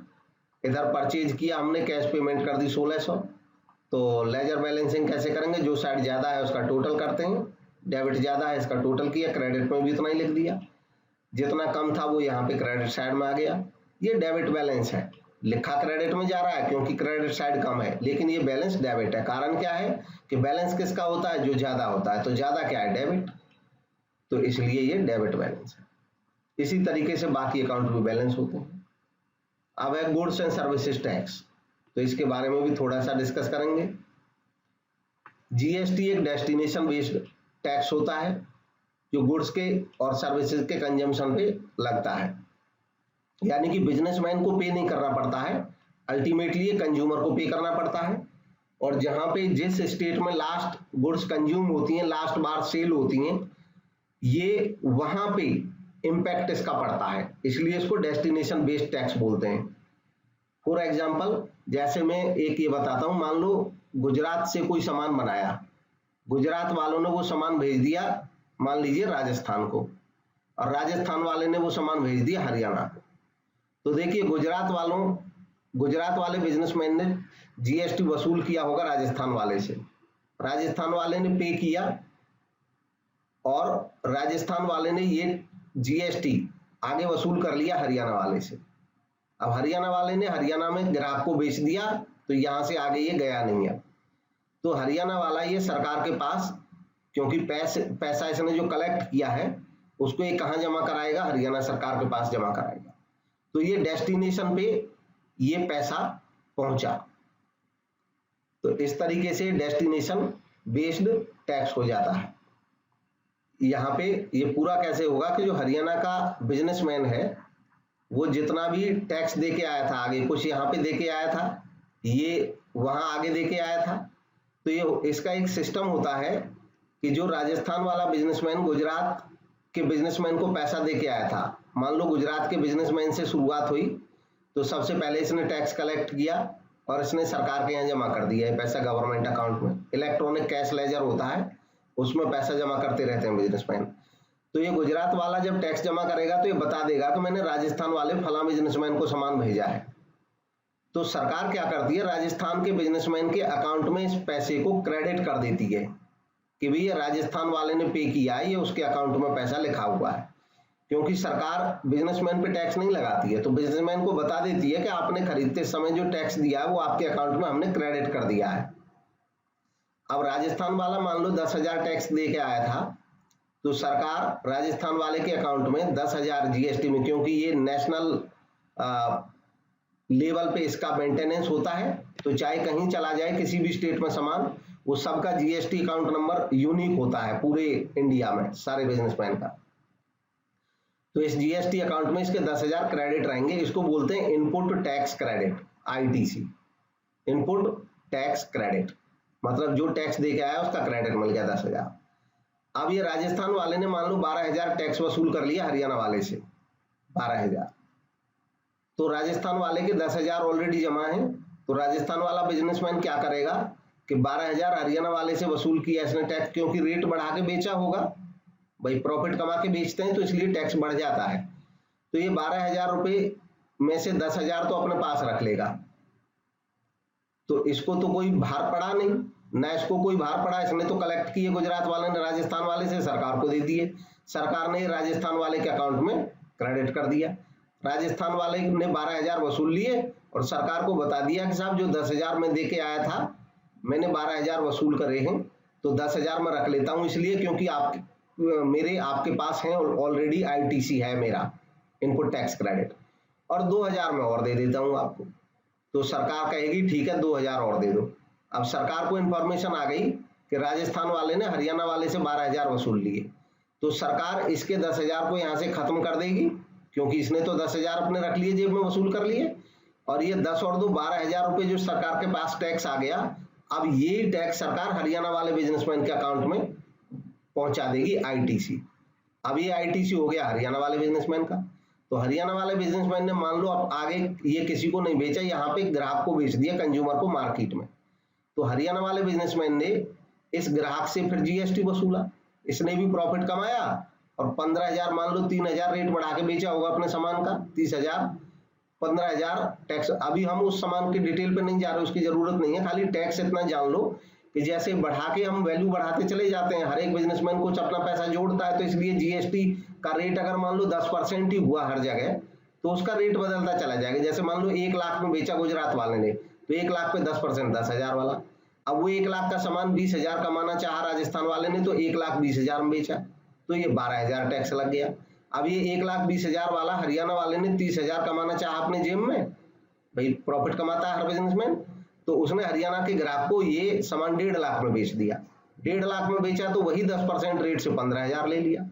इधर परचेज किया हमने, कैश पेमेंट कर दी 1600। तो लेजर बैलेंसिंग कैसे करेंगे, जो साइड ज्यादा है उसका टोटल करते हैं, डेबिट ज्यादा है इसका टोटल किया, क्रेडिट में भी इतना ही लिख दिया, जितना कम था वो यहाँ पे क्रेडिट साइड में आ गया। ये डेबिट बैलेंस है, लिखा क्रेडिट में जा रहा है क्योंकि क्रेडिट साइड कम है, लेकिन ये बैलेंस डेबिट है। कारण क्या है कि बैलेंस किसका होता है, जो ज्यादा होता है, तो ज्यादा क्या है, डेबिट, तो इसलिए ये डेबिट बैलेंस है। इसी तरीके से बाकी अकाउंट भी बैलेंस होते हैं। अब है गुड्स एंड सर्विसेज टैक्स, तो इसके बारे में भी थोड़ा सा डिस्कस करेंगे। जीएसटी एक डेस्टिनेशन बेस्ड टैक्स होता है जो गुड्स के और सर्विसेज के कंजम्पशन पे लगता है, यानी कि बिजनेसमैन को पे नहीं करना पड़ता है, अल्टीमेटली ये कंज्यूमर को पे करना पड़ता है। और जहां पे जिस स्टेट में लास्ट गुड्स कंज्यूम होती हैं, लास्ट बार सेल होती हैं, ये वहां पे इम्पैक्ट इसका पड़ता है, इसलिए इसको डेस्टिनेशन बेस्ड टैक्स बोलते हैं। फॉर एग्जाम्पल, जैसे मैं एक ये बताता हूं, मान लो गुजरात से कोई सामान बनाया, गुजरात वालों ने वो सामान भेज दिया मान लीजिए राजस्थान को, और राजस्थान वाले ने वो सामान भेज दिया हरियाणा को। तो देखिए गुजरात वाले बिजनेसमैन ने जीएसटी वसूल किया होगा राजस्थान वाले से, राजस्थान वाले ने पे किया और राजस्थान वाले ने ये जीएसटी आगे वसूल कर लिया हरियाणा वाले से। अब हरियाणा वाले ने हरियाणा में ग्राहक को बेच दिया, तो यहां से आगे ये गया नहीं है, तो हरियाणा वाला ये सरकार के पास, क्योंकि पैसा इसने जो कलेक्ट किया है उसको ये कहां जमा कराएगा, हरियाणा सरकार के पास जमा कराएगा। तो ये डेस्टिनेशन पे ये पैसा पहुंचा, तो इस तरीके से डेस्टिनेशन बेस्ड टैक्स हो जाता है। यहाँ पे ये पूरा कैसे होगा कि जो हरियाणा का बिजनेसमैन है वो जितना भी टैक्स दे के आया था, आगे कुछ यहाँ पे दे के आया था, ये वहां आगे दे के आया था, तो ये इसका एक सिस्टम होता है कि जो राजस्थान वाला बिजनेसमैन गुजरात के बिजनेसमैन को पैसा दे के आया था, मान लो गुजरात के बिजनेसमैन से शुरुआत हुई, तो सबसे पहले इसने टैक्स कलेक्ट किया और इसने सरकार के यहाँ जमा कर दिया है पैसा गवर्नमेंट अकाउंट में। इलेक्ट्रॉनिक कैश लेजर होता है, उसमें पैसा जमा करते रहते हैं बिजनेसमैन। तो ये गुजरात वाला जब टैक्स जमा करेगा तो ये बता देगा कि मैंने राजस्थान वाले फला बिजनेसमैन को सामान भेजा है। तो सरकार क्या करती है, राजस्थान के बिजनेसमैन के अकाउंट में इस पैसे को क्रेडिट कर देती है कि भैया राजस्थान वाले ने पे किया है, ये उसके अकाउंट में पैसा लिखा हुआ है। क्योंकि सरकार बिजनेसमैन पे टैक्स नहीं लगाती है, तो बिजनेसमैन को बता देती है कि आपने खरीदते समय जो टैक्स दिया है वो आपके अकाउंट में हमने क्रेडिट कर दिया है। अब राजस्थान वाला मान लो 10,000 टैक्स दे के आया था, तो सरकार राजस्थान वाले के अकाउंट में 10,000 जीएसटी में, क्योंकि ये नेशनल लेवल पे इसका मेंटेनेंस होता है, तो चाहे कहीं चला जाए किसी भी स्टेट में सामान, वो सबका जीएसटी अकाउंट नंबर यूनिक होता है पूरे इंडिया में सारे बिजनेसमैन का। तो इस जीएसटी अकाउंट में इसके 10,000 क्रेडिट रहेंगे, इसको बोलते हैं input tax credit, ITC, input tax credit, मतलब जो टैक्स दे के आया उसका क्रेडिट मिल गया 10,000। अब ये राजस्थान वाले ने मान लो 12,000 टैक्स वसूल कर लिया हरियाणा वाले से, 12,000, तो राजस्थान वाले के 10,000 ऑलरेडी जमा है, तो राजस्थान वाला बिजनेसमैन क्या करेगा कि 12,000 हरियाणा वाले से वसूल किया इसने टैक्स, क्योंकि रेट बढ़ा के बेचा होगा, भाई प्रॉफिट कमा के बेचते हैं तो इसलिए टैक्स बढ़ जाता है। तो ये 12,000 रुपए में से 10,000 तो अपने पास रख लेगा, तो इसको तो कोई भार पड़ा नहीं, ना इसको कोई भार पड़ा, इसने तो कलेक्ट किए गुजरात वाले ने राजस्थान वाले से, सरकार को दे दिए, सरकार ने राजस्थान वाले के अकाउंट में क्रेडिट कर दिया। राजस्थान वाले ने 12,000 वसूल लिए और सरकार को बता दिया कि साहब जो 10,000 में दे के आया था मैंने 12,000 वसूल करे हैं, तो 10,000 में रख लेता हूं इसलिए क्योंकि आपके पास है ऑलरेडी, आईटीसी है मेरा, इनपुट टैक्स क्रेडिट, और 2,000 में और दे देता हूं आपको। तो सरकार कहेगी ठीक है 2,000 और दे दो। अब सरकार को इंफॉर्मेशन आ गई कि राजस्थान वाले ने हरियाणा वाले से 12,000 वसूल लिए, तो सरकार इसके 10,000 को यहाँ से खत्म कर देगी, क्योंकि इसने तो 10,000 अपने रख लिए, जेब में वसूल कर लिए, और ये 10 और 2 12,000 रुपए जो सरकार के पास टैक्स आ गया, अब ये टैक्स सरकार हरियाणा वाले बिजनेसमैन के अकाउंट में पहुंचा देगी, आईटीसी। अब ये आईटीसी हो गया हरियाणा वाले बिजनेसमैन का। तो हरियाणा वाले बिजनेसमैन ने मान लो अब आगे ये किसी को नहीं बेचा, यहाँ पे ग्राहक को बेच दिया, कंज्यूमर को मार्केट में, तो हरियाणा वाले बिजनेसमैन ने इस ग्राहक से फिर जीएसटी वसूला, इसने भी प्रॉफिट कमाया, और 15,000 मान लो 3,000 रेट बढ़ा के बेचा होगा अपने सामान का, 30,000, 15,000 टैक्स। अभी हम उस सामान की डिटेल पे नहीं जा रहे, उसकी जरूरत नहीं है, खाली टैक्स इतना जान लो कि जैसे बढ़ा के हम वैल्यू बढ़ाते चले जाते हैं, हर एक बिजनेसमैन कुछ अपना पैसा जोड़ता है, तो इसलिए जीएसटी का रेट अगर मान लो 10% ही हुआ हर जगह, तो उसका रेट बदलता चला जाएगा। जैसे मान लो 1 लाख में बेचा गुजरात वाले ने, तो 1 लाख पे 10% 10,000 वाला। अब वो 1 लाख का सामान 20,000 कमाना चाहा राजस्थान वाले ने, तो 1,20,000 में बेचा, तो ये 12,000 टैक्स लग गया। अब ये 1,20,000 वाला हरियाणा वाले ने 30,000 कमाना चाहा अपने जेब में, भाई प्रॉफिट कमाता है हर बिजनेसमैन, तो उसने हरियाणा के ग्राहक को ये सामान 1.5 लाख में बेच दिया। 1.5 लाख में बेचा तो वही 10% रेट से 15,000 ले लिया।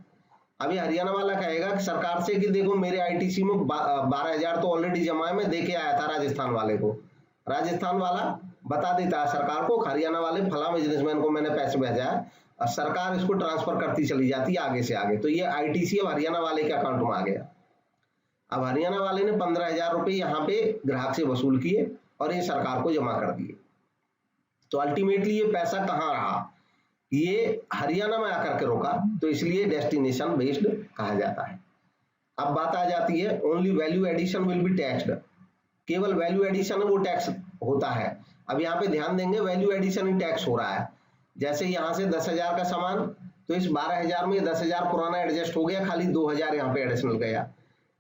अभी हरियाणा वाला कहेगा कि सरकार से कि देखो मेरे आईटीसी में 12,000 तो ऑलरेडी जमा है, मैं दे के आया था राजस्थान वाले को। राजस्थान वाला बता देता है सरकार को, हरियाणा वाले फला बिजनेसमैन को मैंने पैसे भेजा है, और सरकार इसको ट्रांसफर करती चली जाती है आगे से आगे। तो ये आईटीसी अब हरियाणा वाले के अकाउंट में आ गया। अब हरियाणा वाले ने 15,000 रुपए यहाँ पे ग्राहक से वसूल किए और ये सरकार को जमा कर दिए। तो अल्टीमेटली ये पैसा कहाँ रहा, ये हरियाणा में आकर के रोका, तो इसलिए डेस्टिनेशन बेस्ड कहा जाता है। अब बात आ जाती है only value addition will be taxed, केवल वैल्यू एडिशन वो टैक्स होता है। अब यहाँ पे ध्यान देंगे वैल्यू एडिशन ही टैक्स हो रहा है। जैसे यहाँ से 10,000 का सामान, तो इस 12,000 में 10,000 पुराना एडजस्ट हो गया, खाली 2,000 यहाँ पे एडिशनल गया।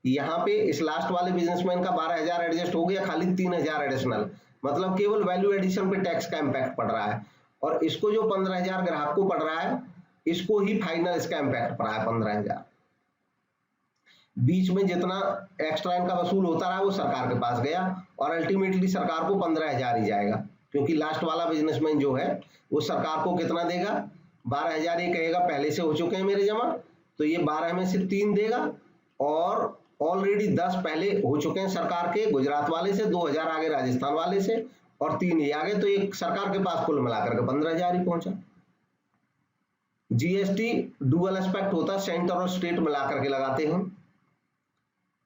यहाँ पे इस लास्ट वाले बिजनेसमैन का 12,000 एडजस्ट हो गया, खाली 3,000 एडिशनल, मतलब केवल वैल्यू एडिशन पे टैक्स का इम्पैक्ट पड़ रहा है। और इसको जो 15,000 ग्राहक को पड़ रहा है, इसको ही फाइनल इसका इम्पैक्ट पड़ा है 15,000। बीच में जितना एक्स्ट्रा इनका वसूल होता रहा वो सरकार के पास गया, और अल्टीमेटली सरकार को 15,000 ही जाएगा, क्योंकि लास्ट वाला बिजनेसमैन जो है वो सरकार को कितना देगा, 12,000 ये कहेगा पहले से हो चुके हैं मेरे जमा, तो ये 12 में से 3 देगा, और ऑलरेडी 10 पहले हो चुके हैं सरकार के गुजरात वाले से, 2,000 आगे राजस्थान वाले से, और 3 ये आगे, तो एक सरकार के पास कुल मिलाकर के 15,000 ही पहुंचा। जीएसटी डुअल एस्पेक्ट होता है, सेंटर और स्टेट मिलाकर के लगाते हैं।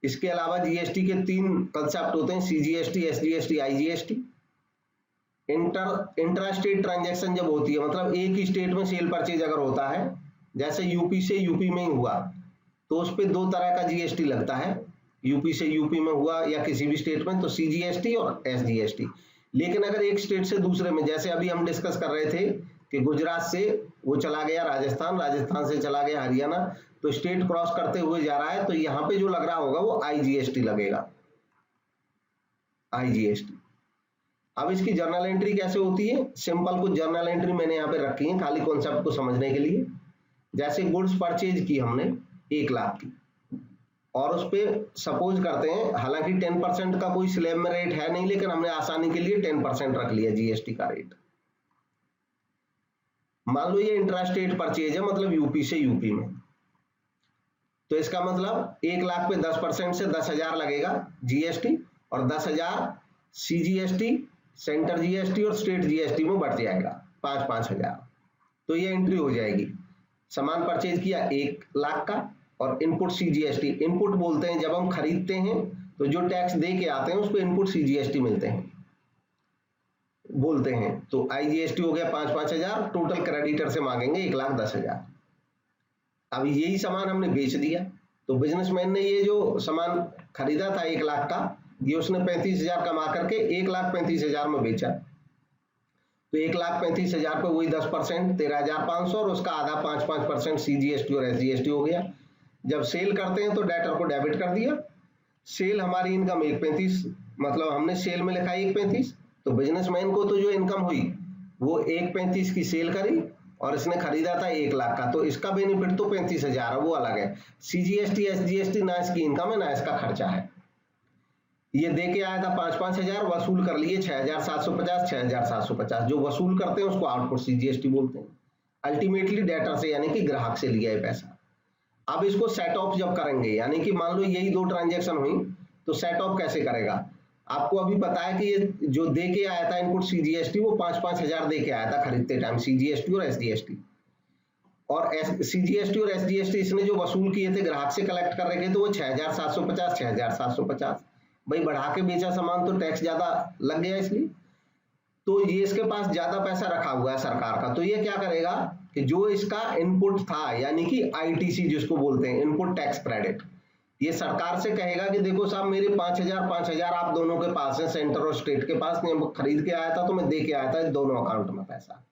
इसके अलावा जीएसटी के 3 कंसेप्ट होते हैं, CGST, SGST, IGST. Intra state transaction जब होती है, मतलब एक ही स्टेट में सेल परचेज अगर होता है, जैसे यूपी से यूपी में ही हुआ, तो उस पर 2 तरह का जीएसटी लगता है। यूपी से यूपी में हुआ या किसी भी स्टेट में, तो सीजीएसटी और एसजीएसटी। लेकिन अगर एक स्टेट से दूसरे में, जैसे अभी हम डिस्कस कर रहे थे कि गुजरात से वो चला गया राजस्थान, राजस्थान से चला गया हरियाणा, तो स्टेट क्रॉस करते हुए जा रहा है, तो यहाँ पे जो लग रहा होगा वो आईजीएसटी लगेगा, आईजीएसटी। अब इसकी जर्नल एंट्री कैसे होती है, सिंपल कुछ जर्नल एंट्री मैंने यहाँ पे रखी है खाली कॉन्सेप्ट को समझने के लिए। जैसे गुड्स परचेज की हमने 1 लाख की, और उस पर सपोज करते हैं, हालांकि 10% का कोई स्लैब में रेट है नहीं, लेकिन हमने आसानी के लिए 10% रख लिया जीएसटी का रेट। मान लो ये इंट्रा स्टेट परचेज है, मतलब यूपी से यूपी में, तो इसका मतलब 1 लाख पे 10% से 10,000 लगेगा जीएसटी, और 10,000 सीजीएसटी, सेंटर जीएसटी और स्टेट जीएसटी में बढ़ जाएगा 5,000। तो ये एंट्री हो जाएगी। सामान परचेज किया 1 लाख का, और इनपुट सीजीएसटी, इनपुट बोलते हैं जब हम खरीदते हैं तो जो टैक्स दे के आते हैं उसको इनपुट सीजीएसटी मिलते हैं बोलते हैं। तो आईजीएसटी हो गया 5,000, टोटल क्रेडिटर से मांगेंगे 1,10,000। अब यही सामान हमने बेच दिया, तो बिजनेसमैन ने ये जो सामान खरीदा था 1 लाख का, ये उसने 35,000 कमा करके 1,35,000 में बेचा। तो 1,35,000 पे वही 10% 13,500, और उसका आधा 5% सीजीएसटी और एसजीएसटी हो गया। जब सेल करते हैं तो डेटर को डेबिट कर दिया, सेल हमारी इनकम 1,35, मतलब हमने सेल में लिखा 1,35, तो बिजनेसमैन को तो जो इनकम हुई वो 1,35 की सेल करी, और इसने खरीदा था 1 लाख का, तो इसका बेनिफिट तो 35,000 है, वो अलग है। सीजीएसटी एसजीएसटी ना इसकी इनकम है ना इसका खर्चा है। ये दे के आया था 5-5 हजार, वसूल कर लिए 6,750, 6,750। जो वसूल करते हैं उसको आउटपुट सीजीएसटी बोलते हैं। अल्टीमेटली डेटर से यानी कि ग्राहक से लिया है पैसा। अब इसको सेट ऑफ जब करेंगे, यानी कि मान लो यही 2 ट्रांजेक्शन हुई, तो सेट ऑफ कैसे करेगा? आपको अभी पता है कि ये जो दे के आया था इनपुट सीजीएसटी, वो 5-5 हजार दे के आया था खरीदते टाइम, सीजीएसटी और एसजीएसटी। और सीजीएसटी और एसजीएसटी इसने जो वसूल किए थे ग्राहक से कलेक्ट कर रहे थे, तो वो 6,750, 6,750। भाई बढ़ा के बेचा सामान तो टैक्स ज्यादा लग गया, इसलिए तो ये इसके पास ज्यादा पैसा रखा हुआ है सरकार का। तो ये क्या करेगा कि जो इसका इनपुट था, यानी कि आईटीसी जिसको बोलते हैं, इनपुट टैक्स क्रेडिट, ये सरकार से कहेगा कि देखो साहब मेरे 5,000 आप दोनों के पास है, सेंटर और स्टेट के पास, खरीद के आया था तो मैं दे के आया था दोनों अकाउंट में पैसा।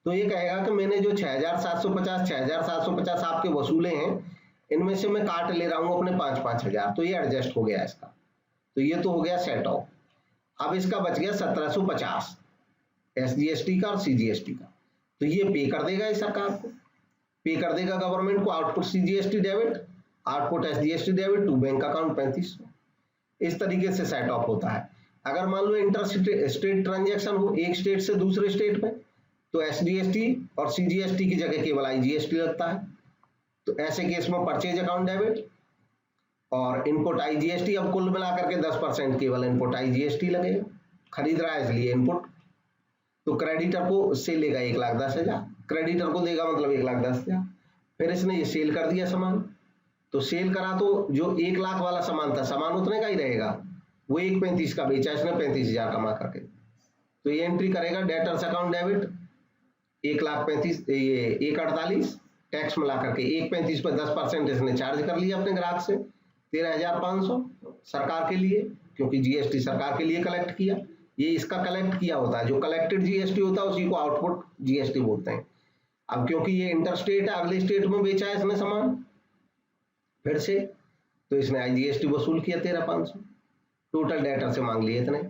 तो ये कहेगा कि मैंने जो 6,750 आपके वसूले हैं, इनमें से मैं काट ले रहा हूं अपने 5-5 हजार। तो ये एडजस्ट हो गया इसका। तो ये तो हो गया सेट ऑफ। अब इसका बच गया 1,750 एसजीएसटी का और सीजीएसटी का। तो ये पे कर देगा इस सरकार को, पे कर देगा गवर्नमेंट को, output CGST debit, output SGST debit to bank account 3500। इस तरीके से सेट ऑफ होता है। अगर मान लो इंटर स्टेट ट्रांजेक्शन हो, एक स्टेट से दूसरे स्टेट में, तो एसजीएसटी और सीजीएसटी की जगह केवल आईजीएसटी लगता है। तो ऐसे केस में परचेज अकाउंट डेबिट और इनपुट आईजीएसटी। अब कुल मिलाकर के 10% केवल इनपुट आईजीएसटी लगेगा, खरीद रहा है इसलिए इनपुट। तो क्रेडिटर को से लेगा 1,10,000, क्रेडिटर को देगा मतलब 1,10,000। फिर इसने ये सेल कर दिया सामान, तो सेल करा तो जो 1 लाख वाला सामान था, सामान उतने का ही रहेगा, वो 1,35 का बेचा इसने 35,000 कमा करके। तो ये एंट्री करेगा डेटर्स अकाउंट डेबिट 1,35,000, ये 1,48 टैक्स मिला करके 1,35 पर 10% इसने चार्ज कर लिया अपने ग्राहक से, 13,500 सरकार के लिए, क्योंकि जीएसटी सरकार के लिए कलेक्ट किया। ये इसका कलेक्ट किया होता है, जो कलेक्टेड जीएसटी होता है उसी को आउटपुट जीएसटी बोलते हैं। अब क्योंकि ये इंटर स्टेट है, अगले स्टेट में बेचा है इसने सामान फिर से, तो इसने आईजीएसटी वसूल किया 13,500, टोटल डेटर से मांग लिए इतने।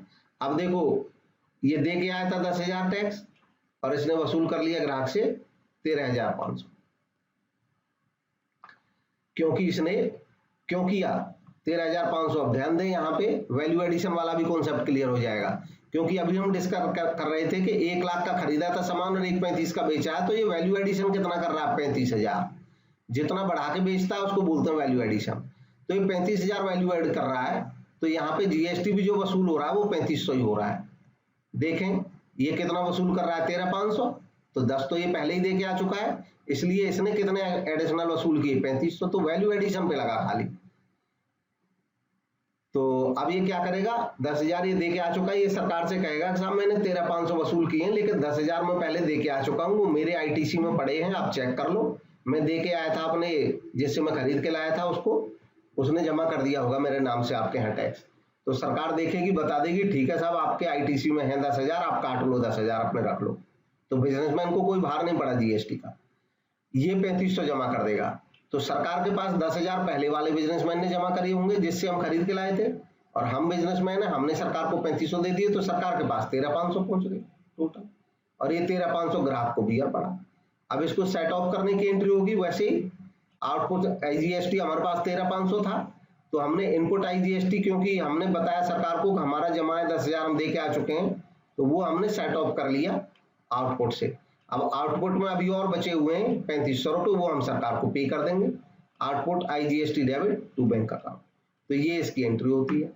अब देखो ये दे के आया था 10,000 टैक्स और इसने वसूल कर लिया ग्राहक से 13,500। क्योंकि इसने क्यों किया 13,500? अब ध्यान दें, यहाँ पे वैल्यू एडिशन वाला भी कॉन्सेप्ट क्लियर हो जाएगा। क्योंकि अभी हम डिस्कस कर रहे थे कि 1 लाख का खरीदा था सामान और 1,35 का बेचा है, तो ये वैल्यू एडिशन कितना कर रहा है? 35,000। जितना बढ़ा के बेचता है उसको बोलते हैं वैल्यू एडिशन। तो ये 35,000 वैल्यू एड कर रहा है, तो यहाँ पे जीएसटी भी जो वसूल हो रहा है वो 3,500 ही हो रहा है। देखें ये कितना वसूल कर रहा है? 13,500। तो 10 तो ये पहले ही दे के आ चुका है, इसलिए इसने कितने एडिशनल वसूल किए? 3,500। तो वैल्यू एडिशन पे लगा खाली। तो अब ये क्या करेगा? 10,000 ये दे के आ चुका है, ये सरकार से कहेगा कि साहब मैंने 13,500 वसूल किए हैं, लेकिन 10,000 में पहले दे के आ चुका हूँ, वो मेरे आईटीसी में पड़े हैं, आप चेक कर लो। मैं दे के आया था अपने, जिससे मैं खरीद के लाया था उसको, उसने जमा कर दिया होगा मेरे नाम से आपके यहाँ टैक्स। तो सरकार देखेगी, बता देगी ठीक है साहब आपके आईटीसी में है 10,000, आप काट लो 10,000 अपने रख लो। तो बिजनेसमैन को कोई भार नहीं पड़ा जीएसटी का, ये 3,500 जमा कर देगा। तो सरकार के पास 10,000 पहले वाले बिजनेसमैन ने जमा करे होंगे जिससे हम खरीद के लाए थे, और हम बिजनेसमैन है, हमने सरकार को 3,500 दे दिए, तो सरकार के पास 13,500 पहुंच गए टोटल, और ये 13,500 ग्राहक को बियर पड़ा। अब इसको सेट ऑफ करने की एंट्री होगी। वैसे ही आउटपुट आईजीएसटी हमारे पास 13,500 था, तो हमने इनपुट आईजीएसटी, क्योंकि हमने बताया सरकार को हमारा जमा है 10,000 हम दे के आ चुके हैं, तो वो हमने सेट ऑफ कर लिया आउटपुट से। अब आउटपुट में अभी और बचे हुए हैं 3,500 रुपये, वो हम सरकार को पे कर देंगे, output IGST debit to bank account. तो ये इसकी एंट्री होती है।